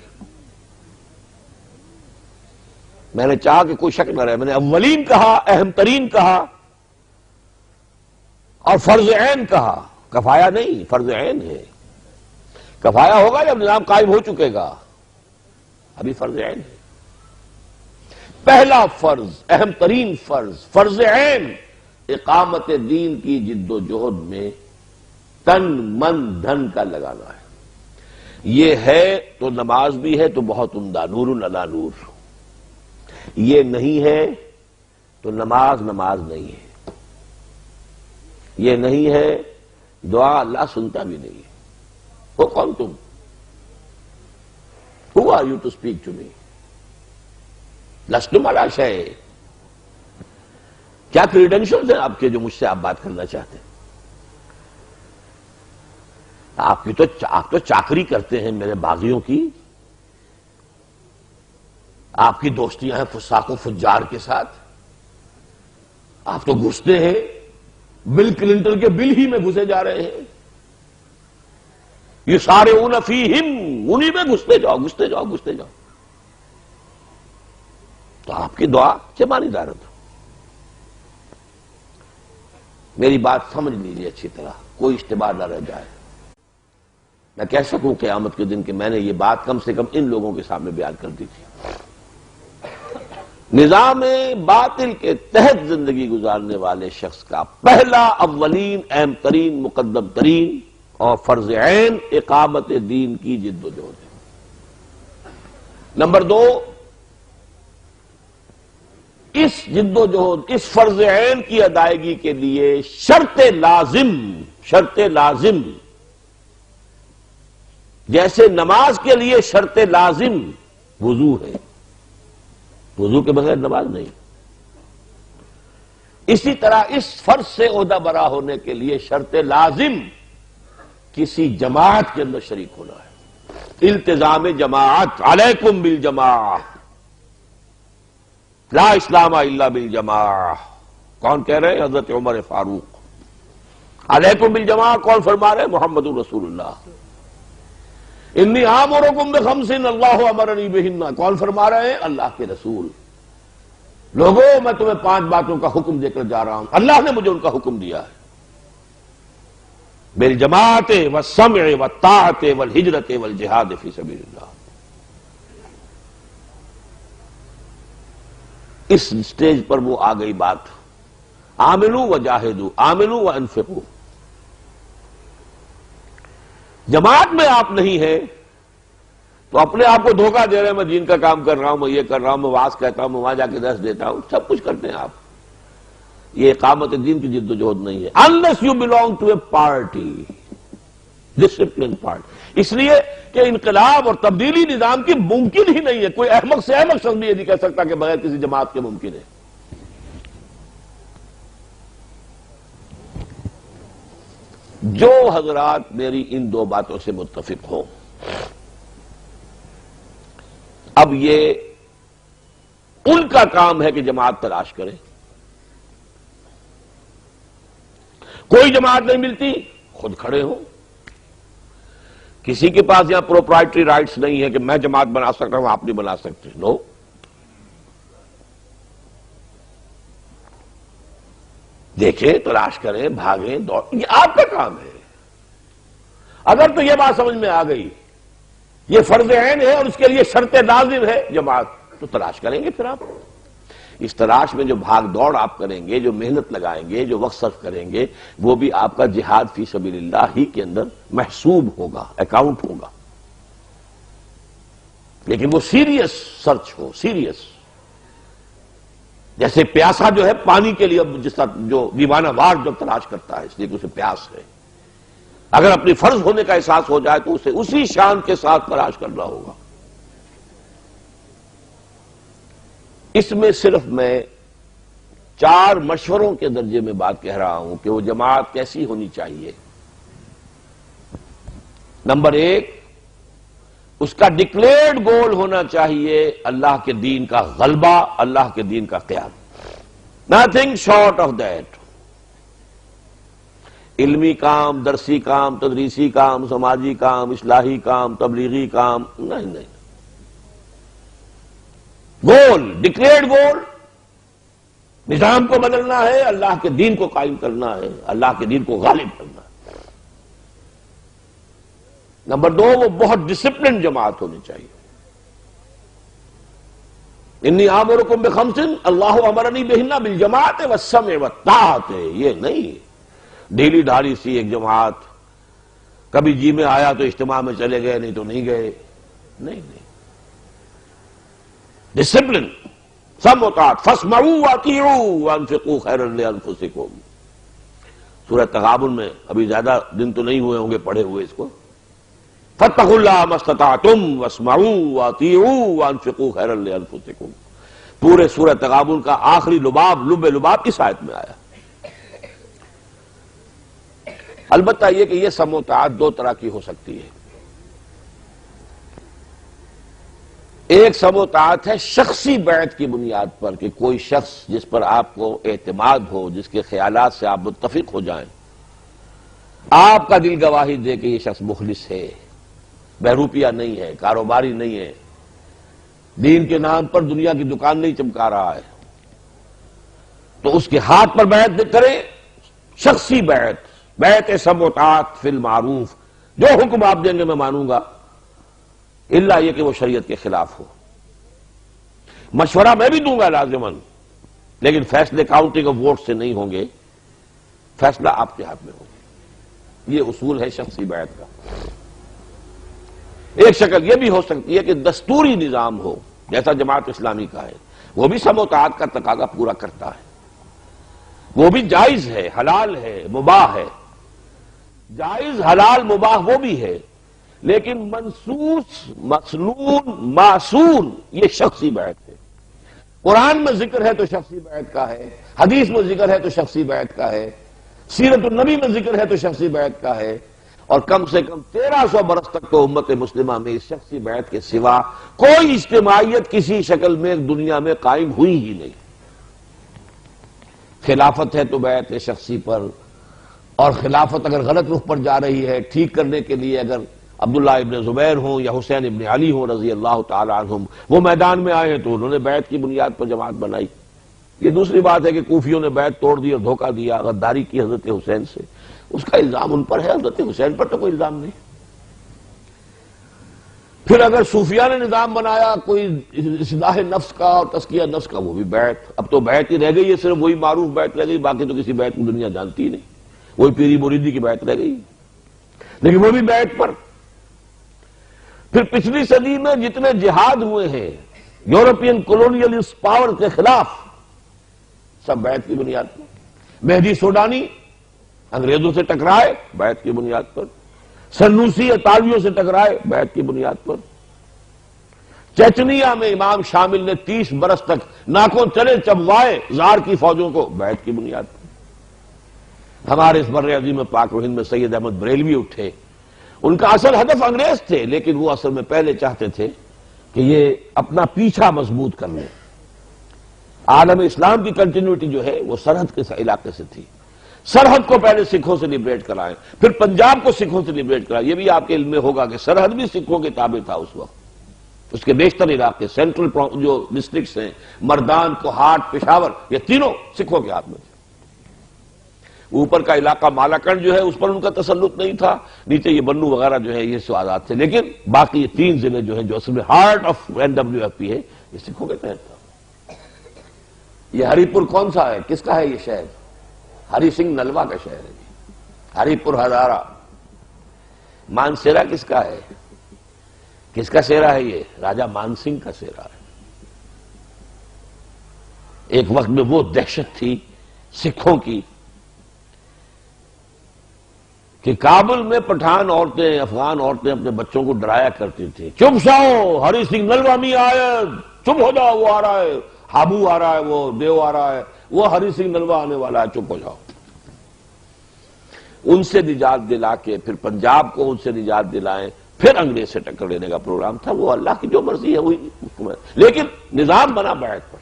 میں نے چاہا کہ کوئی شک نہ رہے، میں نے اولین کہا، اہم ترین کہا اور فرض عین کہا، کفایہ نہیں، فرض عین ہے۔ کفایہ ہوگا جب نظام قائم ہو چکے گا، ابھی فرض عین ہے۔ پہلا فرض، اہم ترین فرض، فرض عین اقامت دین کی جد و جہد میں تن من دھن کا لگانا ہے۔ یہ ہے تو نماز بھی ہے تو بہت عمدہ، نور علی نور۔ یہ نہیں ہے تو نماز نہیں ہے، یہ نہیں ہے دعا اللہ سنتا بھی نہیں ہے۔ وہ کون تم؟ Who are you to speak to me? لستم علی شیء۔ کیا کریڈینشلز ہیں آپ کے جو مجھ سے آپ بات کرنا چاہتے ہیں؟ آپ تو چاکری کرتے ہیں میرے باغیوں کی، آپ کی دوستیاں ہیں فساق و فجار کے ساتھ، آپ تو گھستے ہیں، بل کلنٹن کے بل ہی میں گھسے جا رہے ہیں، یسارعون فیہم، انہی میں گھستے جاؤ گھستے جاؤ گھستے جاؤ، تو آپ کی دعا سے مانی دارت۔ میری بات سمجھ لیجیے اچھی طرح، کوئی اشتباہ نہ رہ جائے، میں کہہ سکوں قیامت کے دن کہ میں نے یہ بات کم سے کم ان لوگوں کے سامنے بیان کر دی تھی۔ نظام باطل کے تحت زندگی گزارنے والے شخص کا پہلا، اولین، اہم ترین، مقدم ترین اور فرض عین اقامت دین کی جد و جہد ہے۔ نمبر دو، اس جد و جہد، اس فرض عین کی ادائیگی کے لیے شرط لازم جیسے نماز کے لیے شرط لازم وضو ہے، وضو کے بغیر نماز نہیں، اسی طرح اس فرض سے عہدہ برا ہونے کے لیے شرط لازم کسی جماعت کے اندر شریک ہونا ہے، التزام جماعت، علیکم بالجماعہ، لا اسلام الا بالجماعہ۔ کون کہہ رہے ہیں؟ حضرت عمر فاروق۔ علیکم بالجماعہ کون فرما رہے ہیں؟ محمد رسول اللہ۔ انی آمرکم بخمس اللہ امرنی بہن کون فرما رہے ہیں؟ اللہ کے رسول۔ لوگوں میں تمہیں 5 باتوں کا حکم دے کر جا رہا ہوں، اللہ نے مجھے ان کا حکم دیا ہے، بالجماعت والسمع والطاعت والہجرت والجہاد فی سبیل اللہ۔ اس سٹیج پر وہ آ گئی بات، آمنوا وجاہدوا، آمنوا وانفقوا۔ جماعت میں آپ نہیں ہیں تو اپنے آپ کو دھوکہ دے رہے ہیں، میں دین کا کام کر رہا ہوں، میں یہ کر رہا ہوں، میں وعظ کہتا ہوں، میں وہاں جا کے درس دیتا ہوں، سب کچھ کرتے ہیں آپ، یہ اقامت دین کی جد و جہد نہیں ہے۔ unless you belong to a party، discipline party, اس لیے کہ انقلاب اور تبدیلی نظام کی ممکن ہی نہیں ہے، کوئی احمق سے احمق شخص بھی یہ نہیں کہہ سکتا کہ بغیر کسی جماعت کے ممکن ہے۔ جو حضرات میری ان 2 باتوں سے متفق ہوں، اب یہ ان کا کام ہے کہ جماعت تلاش کریں۔ کوئی جماعت نہیں ملتی، خود کھڑے ہوں۔ کسی کے پاس یہاں پروپرائٹری رائٹس نہیں ہے کہ میں جماعت بنا سکتا ہوں، آپ نہیں بنا سکتے، نو۔ دیکھیں، تلاش کریں، بھاگیں، دوڑیں، یہ آپ کا کام ہے۔ اگر تو یہ بات سمجھ میں آ گئی، یہ فرض عین ہے اور اس کے لیے شرط لازم ہے جماعت، تو تلاش کریں گے پھر آپ۔ اس تلاش میں جو بھاگ دوڑ آپ کریں گے، جو محنت لگائیں گے، جو وقت صرف کریں گے، وہ بھی آپ کا جہاد فی سبیل اللہ ہی کے اندر محسوب ہوگا، اکاؤنٹ ہوگا، لیکن وہ سیریس سرچ ہو، سیریس۔ جیسے پیاسا جو ہے پانی کے لیے جس طرح جو دیوانہ وار جب تلاش کرتا ہے، اس لیے کہ اسے پیاس ہے، اگر اپنی فرض ہونے کا احساس ہو جائے تو اسے اسی شان کے ساتھ تلاش کرنا ہوگا۔ اس میں صرف میں 4 مشوروں کے درجے میں بات کہہ رہا ہوں کہ وہ جماعت کیسی ہونی چاہیے۔ نمبر 1، اس کا ڈکلیئرڈ گول ہونا چاہیے اللہ کے دین کا غلبہ، اللہ کے دین کا قیام، نتھنگ شارٹ آف دیٹ۔ علمی کام، درسی کام، تدریسی کام، سماجی کام، اصلاحی کام، تبلیغی کام، نہیں۔ گول، ڈکلیئرڈ گول، نظام کو بدلنا ہے، اللہ کے دین کو قائم کرنا ہے، اللہ کے دین کو غالب کرنا ہے۔ نمبر 2، وہ بہت ڈسپلن جماعت ہونی چاہیے۔ انی آمرکم بخمس اللہ امرنی بہن بالجماعت والسمع والطاعت، یہ نہیں ڈھیلی ڈھالی سی ایک جماعت، کبھی جی میں آیا تو اجتماع میں چلے گئے، نہیں تو نہیں گئے، نہیں۔ ڈسپلن، سم و طاعت، فاسمعوا واطیعوا وانفقوا خیرا لانفسکم۔ سورہ تغابن میں ابھی زیادہ دن تو نہیں ہوئے ہوں گے پڑھے ہوئے اس کو، فاتقوا اللہ ما استطعتم واسمعوا واطیعوا وانفقوا خیرا لانفسکم۔ پورے سورہ تغابن کا آخری لباب اس آیت میں آیا۔ البتہ یہ کہ یہ سم و طاعت 2 طرح کی ہو سکتی ہے۔ ایک سم و طاعت ہے شخصی بیعت کی بنیاد پر، کہ کوئی شخص جس پر آپ کو اعتماد ہو، جس کے خیالات سے آپ متفق ہو جائیں، آپ کا دل گواہی دے کہ یہ شخص مخلص ہے، بہروپیہ نہیں ہے، کاروباری نہیں ہے، دین کے نام پر دنیا کی دکان نہیں چمکا رہا ہے، تو اس کے ہاتھ پر بیعت کریں، شخصی بیعت سم و طاعت فی المعروف، جو حکم آپ دیں گے میں مانوں گا، الا یہ کہ وہ شریعت کے خلاف ہو۔ مشورہ میں بھی دوں گا لازماً، لیکن فیصلے کاؤنٹنگ آف ووٹ سے نہیں ہوں گے، فیصلہ آپ کے ہاتھ میں ہوگا۔ یہ اصول ہے شخصی بیعت کا۔ ایک شکل یہ بھی ہو سکتی ہے کہ دستوری نظام ہو جیسا جماعت اسلامی کا ہے، وہ بھی سم و طاعت کا تقاضا پورا کرتا ہے، وہ بھی جائز ہے، حلال ہے، مباح ہے، جائز حلال مباح وہ بھی ہے، لیکن منصوص مسنون معصور یہ شخصی بیعت ہے۔ قرآن میں ذکر ہے تو شخصی بیعت کا ہے، حدیث میں ذکر ہے تو شخصی بیعت کا ہے، سیرت النبی میں ذکر ہے تو شخصی بیعت کا ہے، اور کم سے کم 1300 برس تک تو امت مسلمہ میں اس شخصی بیعت کے سوا کوئی اجتماعیت کسی شکل میں دنیا میں قائم ہوئی ہی نہیں۔ خلافت ہے تو بیعت ہے شخصی پر، اور خلافت اگر غلط رخ پر جا رہی ہے ٹھیک کرنے کے لیے اگر عبداللہ ابن زبیر ہوں یا حسین ابن علی ہوں رضی اللہ تعالی عنہم وہ میدان میں آئے ہیں تو انہوں نے بیعت کی بنیاد پر جماعت بنائی۔ یہ دوسری بات ہے کہ کوفیوں نے بیعت توڑ دی اور دھوکہ دیا، غداری کی حضرت حسین سے، اس کا الزام ان پر ہے، حضرت حسین پر تو کوئی الزام نہیں۔ پھر اگر صوفیہ نے نظام بنایا کوئی اصلاح نفس کا اور تزکیہ نفس کا، وہ بھی بیعت، اب تو بیعت ہی رہ گئی ہے، صرف وہی معروف بیعت رہ گئی، باقی تو کسی بیعت کو دنیا جانتی ہی نہیں، وہی پیری مریدی کی بیعت رہ گئی، لیکن وہ بھی بیعت پر۔ پھر پچھلی صدی میں جتنے جہاد ہوئے ہیں یورپین کولونیلسٹ پاور کے خلاف، سب بیعت کی بنیاد پر۔ مہدی سوڈانی انگریزوں سے ٹکرائے بیعت کی بنیاد پر، سنوسی اطالویوں سے ٹکرائے بیعت کی بنیاد پر، چیچنیا میں امام شامل نے 30 برس تک ناکوں چلے چبوائے زار کی فوجوں کو بیعت کی بنیاد پر۔ ہمارے اس بر عظیم پاک و ہند میں سید احمد بریلوی اٹھے، ان کا اصل ہدف انگریز تھے، لیکن وہ اصل میں پہلے چاہتے تھے کہ یہ اپنا پیچھا مضبوط کر لیں۔ عالم اسلام کی کنٹینیوٹی جو ہے وہ سرحد کے علاقے سے تھی، سرحد کو پہلے سکھوں سے لبریٹ کرائیں، پھر پنجاب کو سکھوں سے لبریٹ کرائیں۔ یہ بھی آپ کے علم میں ہوگا کہ سرحد بھی سکھوں کے تابع تھا اس وقت، اس کے بیشتر علاقے سینٹرل جو ڈسٹرکٹس ہیں، مردان، کوہاٹ، پشاور، یہ تینوں سکھوں کے ہاتھ میں تھے۔ اوپر کا علاقہ مالاکنڈ جو ہے اس پر ان کا تسلط نہیں تھا، نیچے یہ بنو وغیرہ جو ہے یہ سوادات تھے، لیکن باقی یہ 3 ضلع جو ہیں جو اصل میں ہارٹ آف NWFP ہے یہ سکھوں کے تحت تھا۔ یہ ہری پور کون سا ہے، کس کا ہے یہ شہر؟ ہری سنگھ نلوا کا شہر ہے جی، ہری پور ہزارہ۔ مانسیرا کس کا ہے، کس کا سیرا ہے؟ یہ راجہ مان سنگھ کا سیرا ہے۔ ایک وقت میں وہ دہشت تھی سکھوں کی کہ کابل میں پٹھان عورتیں، افغان عورتیں اپنے بچوں کو ڈرایا کرتی تھی، چپ جاؤ ہری سنگھ نلوا میں آئے، چپ ہو جاؤ، وہ آ رہا ہے، ہابو آ رہا ہے، وہ دیو آ رہا ہے، وہ ہری سنگھ نلوا آنے والا ہے، چپ ہو جاؤ۔ ان سے نجات دلا کے پھر پنجاب کو ان سے نجات دلائیں، پھر انگریز سے ٹکر لینے کا پروگرام تھا۔ وہ اللہ کی جو مرضی ہے وہی حکم ہے، لیکن نظام بنا بیعت پر۔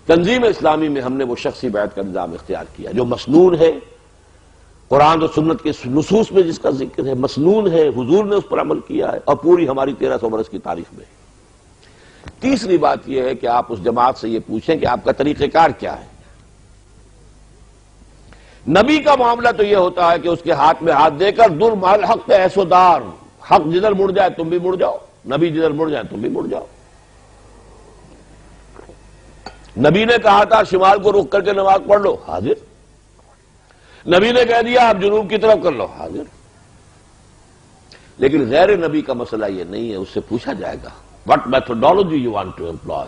تنظیم اسلامی میں ہم نے وہ شخصی بیعت کا نظام اختیار کیا جو مسنون ہے، قرآن و سنت کے نصوص میں جس کا ذکر ہے، مسنون ہے، حضور نے اس پر عمل کیا ہے، اور پوری ہماری 1300 برس کی تاریخ میں۔ تیسری بات یہ ہے کہ آپ اس جماعت سے یہ پوچھیں کہ آپ کا طریقہ کار کیا ہے۔ نبی کا معاملہ تو یہ ہوتا ہے کہ اس کے ہاتھ میں ہاتھ دے کر در محل حق ایسو دار، حق جدھر مڑ جائے تم بھی مڑ جاؤ، نبی جدھر مڑ جائے تم بھی مڑ جاؤ۔ نبی نے کہا تھا شمال کو رخ کر کے نماز پڑھ لو، حاضر۔ نبی نے کہہ دیا آپ جنوب کی طرف کر لو، حاضر۔ لیکن غیر نبی کا مسئلہ یہ نہیں ہے، اس سے پوچھا جائے گا what methodology you want to employ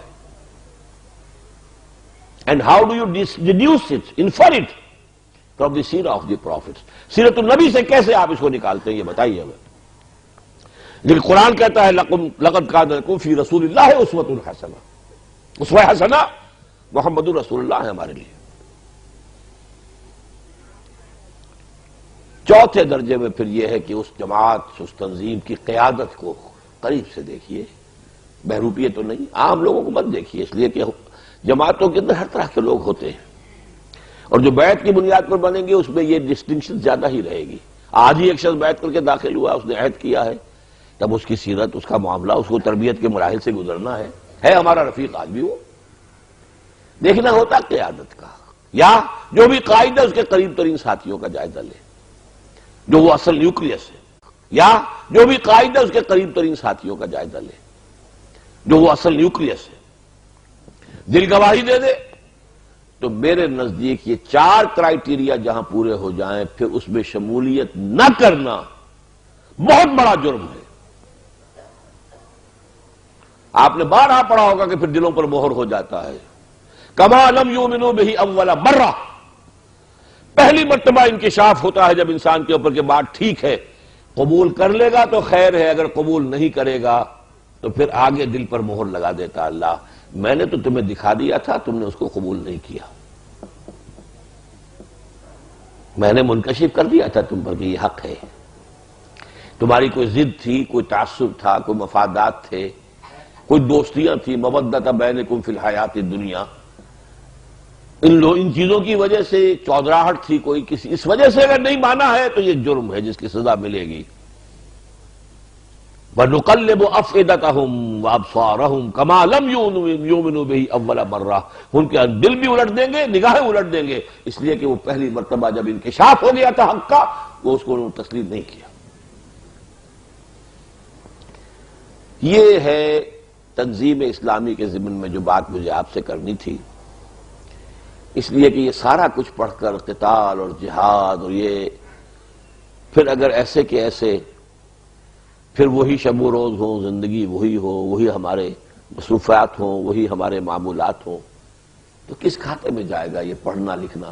and how do you deduce it, infer it from the seerah of the prophets۔ سیرت النبی سے کیسے آپ اس کو نکالتے ہیں یہ بتائیے ہمیں۔ لیکن قرآن کہتا ہے لقد کان لکم فی رسول اللہ اسوۃ حسنہ، اسوہ حسنہ محمد رسول اللہ ہے ہمارے لیے۔ چوتھے درجے میں پھر یہ ہے کہ اس جماعت، اس تنظیم کی قیادت کو قریب سے دیکھیے، بہروپیے تو نہیں، عام لوگوں کو مت دیکھیے، اس لیے کہ جماعتوں کے اندر ہر طرح کے لوگ ہوتے ہیں، اور جو بیعت کی بنیاد پر بنیں گے اس میں یہ ڈسٹنکشن زیادہ ہی رہے گی۔ آج ہی ایک شخص بیعت کر کے داخل ہوا، اس نے عہد کیا ہے، تب اس کی سیرت، اس کا معاملہ، اس کو تربیت کے مراحل سے گزرنا ہے ہمارا رفیق آج بھی وہ دیکھنا ہوتا قیادت کا، یا جو بھی قائد ہے اس کے قریب ترین ساتھیوں کا جائزہ لے، جو وہ اصل نیوکلیس ہے، یا جو بھی قائد ہے اس کے قریب ترین ساتھیوں کا جائزہ لے جو وہ اصل نیوکلیس ہے، دل گواہی دے دے۔ تو میرے نزدیک یہ 4 کرائیٹیریا جہاں پورے ہو جائیں پھر اس میں شمولیت نہ کرنا بہت بڑا جرم ہے۔ آپ نے بارہا پڑھا ہوگا کہ پھر دلوں پر مہر ہو جاتا ہے. کما لم یؤمنوا بہ اول مرہ، پہلی مرتبہ انکشاف ہوتا ہے جب انسان کے اوپر کہ بات ٹھیک ہے، قبول کر لے گا تو خیر ہے، اگر قبول نہیں کرے گا تو پھر آگے دل پر مہر لگا دیتا اللہ، میں نے تو تمہیں دکھا دیا تھا، تم نے اس کو قبول نہیں کیا، میں نے منکشف کر دیا تھا تم پر کہ یہ حق ہے. تمہاری کوئی ضد تھی، کوئی تعصب تھا، کوئی مفادات تھے، کوئی دوستیاں تھی، مودۃ بینکم فی الحیات الدنیا، ان چیزوں کی وجہ سے چودراہٹ تھی کوئی کسی، اس وجہ سے اگر نہیں مانا ہے تو یہ جرم ہے جس کی سزا ملے گی. وَنُقَلِّبُ أَفْئِدَتَهُمْ وَأَبْصَارَهُمْ كَمَا لَمْ يُؤْمِنُوا بِهِ أَوَّلَ مَرَّةٍ، ان کے دل بھی الٹ دیں گے، نگاہیں الٹ دیں گے، اس لیے کہ وہ پہلی مرتبہ جب انکشاف ہو گیا تھا حق کا وہ اس کو تسلیم نہیں کیا. یہ ہے تنظیم اسلامی کے ضمن میں جو بات مجھے آپ سے کرنی تھی، اس لیے کہ یہ سارا کچھ پڑھ کر قتال اور جہاد اور یہ پھر اگر ایسے کہ ایسے پھر وہی شب و روز ہوں، زندگی وہی ہو، وہی ہمارے مصروفات ہوں، وہی ہمارے معمولات ہوں، تو کس کھاتے میں جائے گا یہ پڑھنا لکھنا؟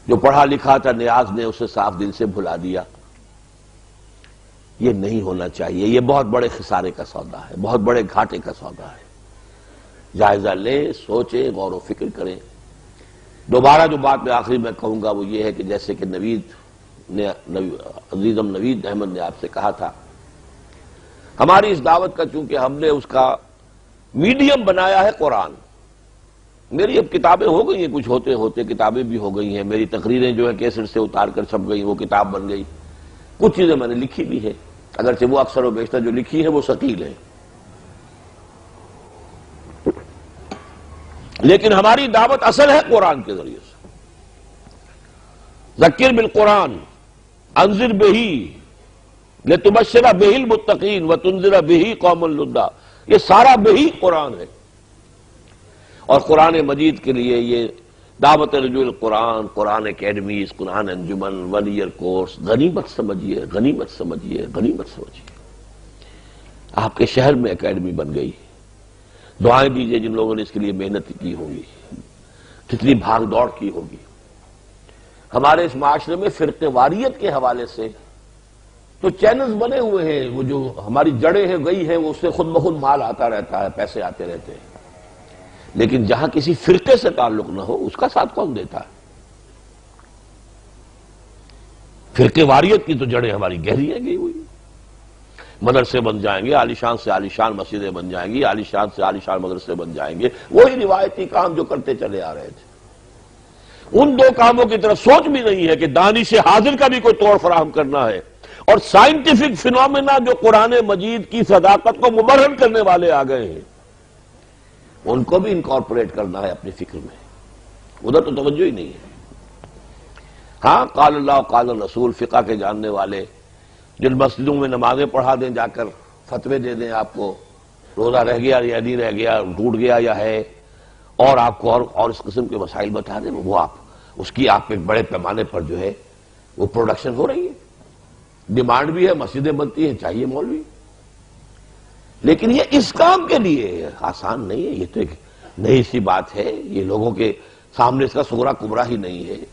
جو پڑھا لکھا تھا نیاز نے اسے صاف دل سے بھلا دیا. یہ نہیں ہونا چاہیے، یہ بہت بڑے خسارے کا سودا ہے، بہت بڑے گھاٹے کا سودا ہے. جائزہ لیں، سوچیں، غور و فکر کریں. دوبارہ جو بات میں آخری میں کہوں گا وہ یہ ہے کہ جیسے کہ عزیزم نوید احمد نے آپ سے کہا تھا، ہماری اس دعوت کا چونکہ ہم نے اس کا میڈیم بنایا ہے قرآن. میری اب کتابیں ہو گئی ہیں، کچھ ہوتے ہوتے کتابیں بھی ہو گئی ہیں، میری تقریریں جو ہے کیسٹ سے اتار کر چھپ گئی، وہ کتاب بن گئی. کچھ چیزیں میں نے لکھی بھی ہے، اگرچہ وہ اکثر و بیشتر جو لکھی ہے وہ ثقیل ہے، لیکن ہماری دعوت اصل ہے قرآن کے ذریعے سے. ذکر بالقرآن انذر بہ لتبشر بہ المتقین وتنذر بہ قوما لدا، یہ سارا بہی قرآن ہے. اور قرآن مجید کے لیے یہ دعوت رجوع القرآن، قرآن اکیڈمیز، قرآن انجمن، 1 ایئر کورس غنیمت سمجھیے، غنیمت سمجھیے، غنیمت سمجھیے. آپ کے شہر میں اکیڈمی بن گئی. دعائیں دیجیے جن لوگوں نے اس کے لیے محنت کی ہوگی، کتنی بھاگ دوڑ کی ہوگی. ہمارے اس معاشرے میں فرقے واریت کے حوالے سے تو چینلز بنے ہوئے ہیں، وہ جو ہماری جڑیں ہیں گئی ہیں وہ اس سے خود بخود مال آتا رہتا ہے، پیسے آتے رہتے ہیں، لیکن جہاں کسی فرقے سے تعلق نہ ہو اس کا ساتھ کون دیتا ہے؟ فرقے واریت کی تو جڑیں ہماری گہری ہیں گئی ہوئی. مدرسے بن جائیں گے، عالیشان سے عالیشان مسجدیں بن جائیں گی، عالیشان سے عالیشان مدرسے بن جائیں گے، وہی روایتی کام جو کرتے چلے آ رہے تھے. ان دو کاموں کی طرف سوچ بھی نہیں ہے کہ دانش حاضر کا بھی کوئی توڑ فراہم کرنا ہے، اور سائنٹیفک فینومینا جو قرآن مجید کی صداقت کو مبرہن کرنے والے آ گئے ہیں ان کو بھی انکارپوریٹ کرنا ہے اپنی فکر میں. ادھر تو توجہ ہی نہیں ہے. ہاں قال اللہ قال الرسول فقہ کے جاننے والے جن مسجدوں میں نمازیں پڑھا دیں، جا کر فتوے دے دیں آپ کو روزہ رہ گیا یا نہیں رہ گیا، ٹوٹ گیا یا ہے، اور آپ کو اور اس قسم کے مسائل بتا دیں، وہ آپ اس کی آپ ایک بڑے پیمانے پر جو ہے وہ پروڈکشن ہو رہی ہے، ڈیمانڈ بھی ہے، مسجدیں بنتی ہیں، چاہیے مولوی. لیکن یہ اس کام کے لیے آسان نہیں ہے، یہ تو ایک نئی سی بات ہے، یہ لوگوں کے سامنے اس کا صغرا کبرا ہی نہیں ہے.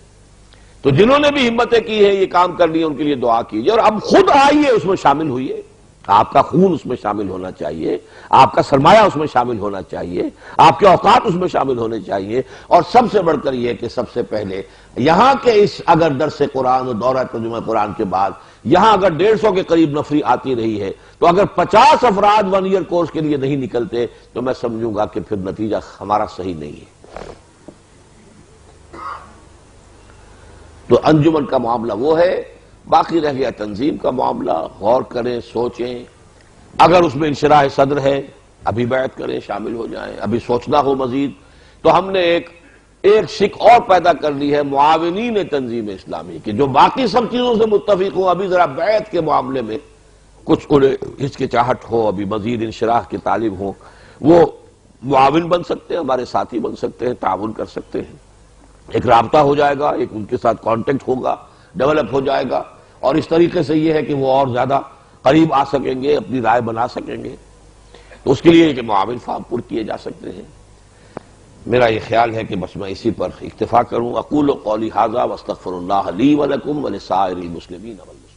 تو جنہوں نے بھی ہمتیں کی ہے یہ کام کر لی ان کے لیے دعا کیجیے، اور اب خود آئیے اس میں شامل ہوئیے. آپ کا خون اس میں شامل ہونا چاہیے، آپ کا سرمایہ اس میں شامل ہونا چاہیے، آپ کے اوقات اس میں شامل ہونے چاہیے. اور سب سے بڑھ کر یہ کہ سب سے پہلے یہاں کے اس اگر درس قرآن اور دورہ ترجمہ قرآن کے بعد یہاں اگر 150 کے قریب نفری آتی رہی ہے تو اگر 50 افراد 1 ایئر کورس کے لیے نہیں نکلتے تو میں سمجھوں گا کہ پھر نتیجہ ہمارا صحیح نہیں ہے. تو انجمن کا معاملہ وہ ہے، باقی رہ گیا تنظیم کا معاملہ. غور کریں، سوچیں، اگر اس میں انشراح صدر ہے ابھی بیعت کریں، شامل ہو جائیں. ابھی سوچنا ہو مزید تو ہم نے ایک شک اور پیدا کر لی ہے، معاونین تنظیم اسلامی کہ جو باقی سب چیزوں سے متفق ہوں، ابھی ذرا بیعت کے معاملے میں کچھ انہیں ہچکچاہٹ ہو، ابھی مزید انشراح کی طالب ہوں، وہ معاون بن سکتے ہیں، ہمارے ساتھی بن سکتے ہیں، تعاون کر سکتے ہیں. ایک رابطہ ہو جائے گا، ایک ان کے ساتھ کانٹیکٹ ہوگا، ڈیولپ ہو جائے گا، اور اس طریقے سے یہ ہے کہ وہ اور زیادہ قریب آ سکیں گے، اپنی رائے بنا سکیں گے. تو اس کے لیے کہ معاون فارم پر کیے جا سکتے ہیں۔ میرا یہ خیال ہے کہ بس میں اسی پر اکتفا کروں۔ اقول قولی ھذا واستغفر اللہ لی ولکم ولسائر المسلمین والمسلمات۔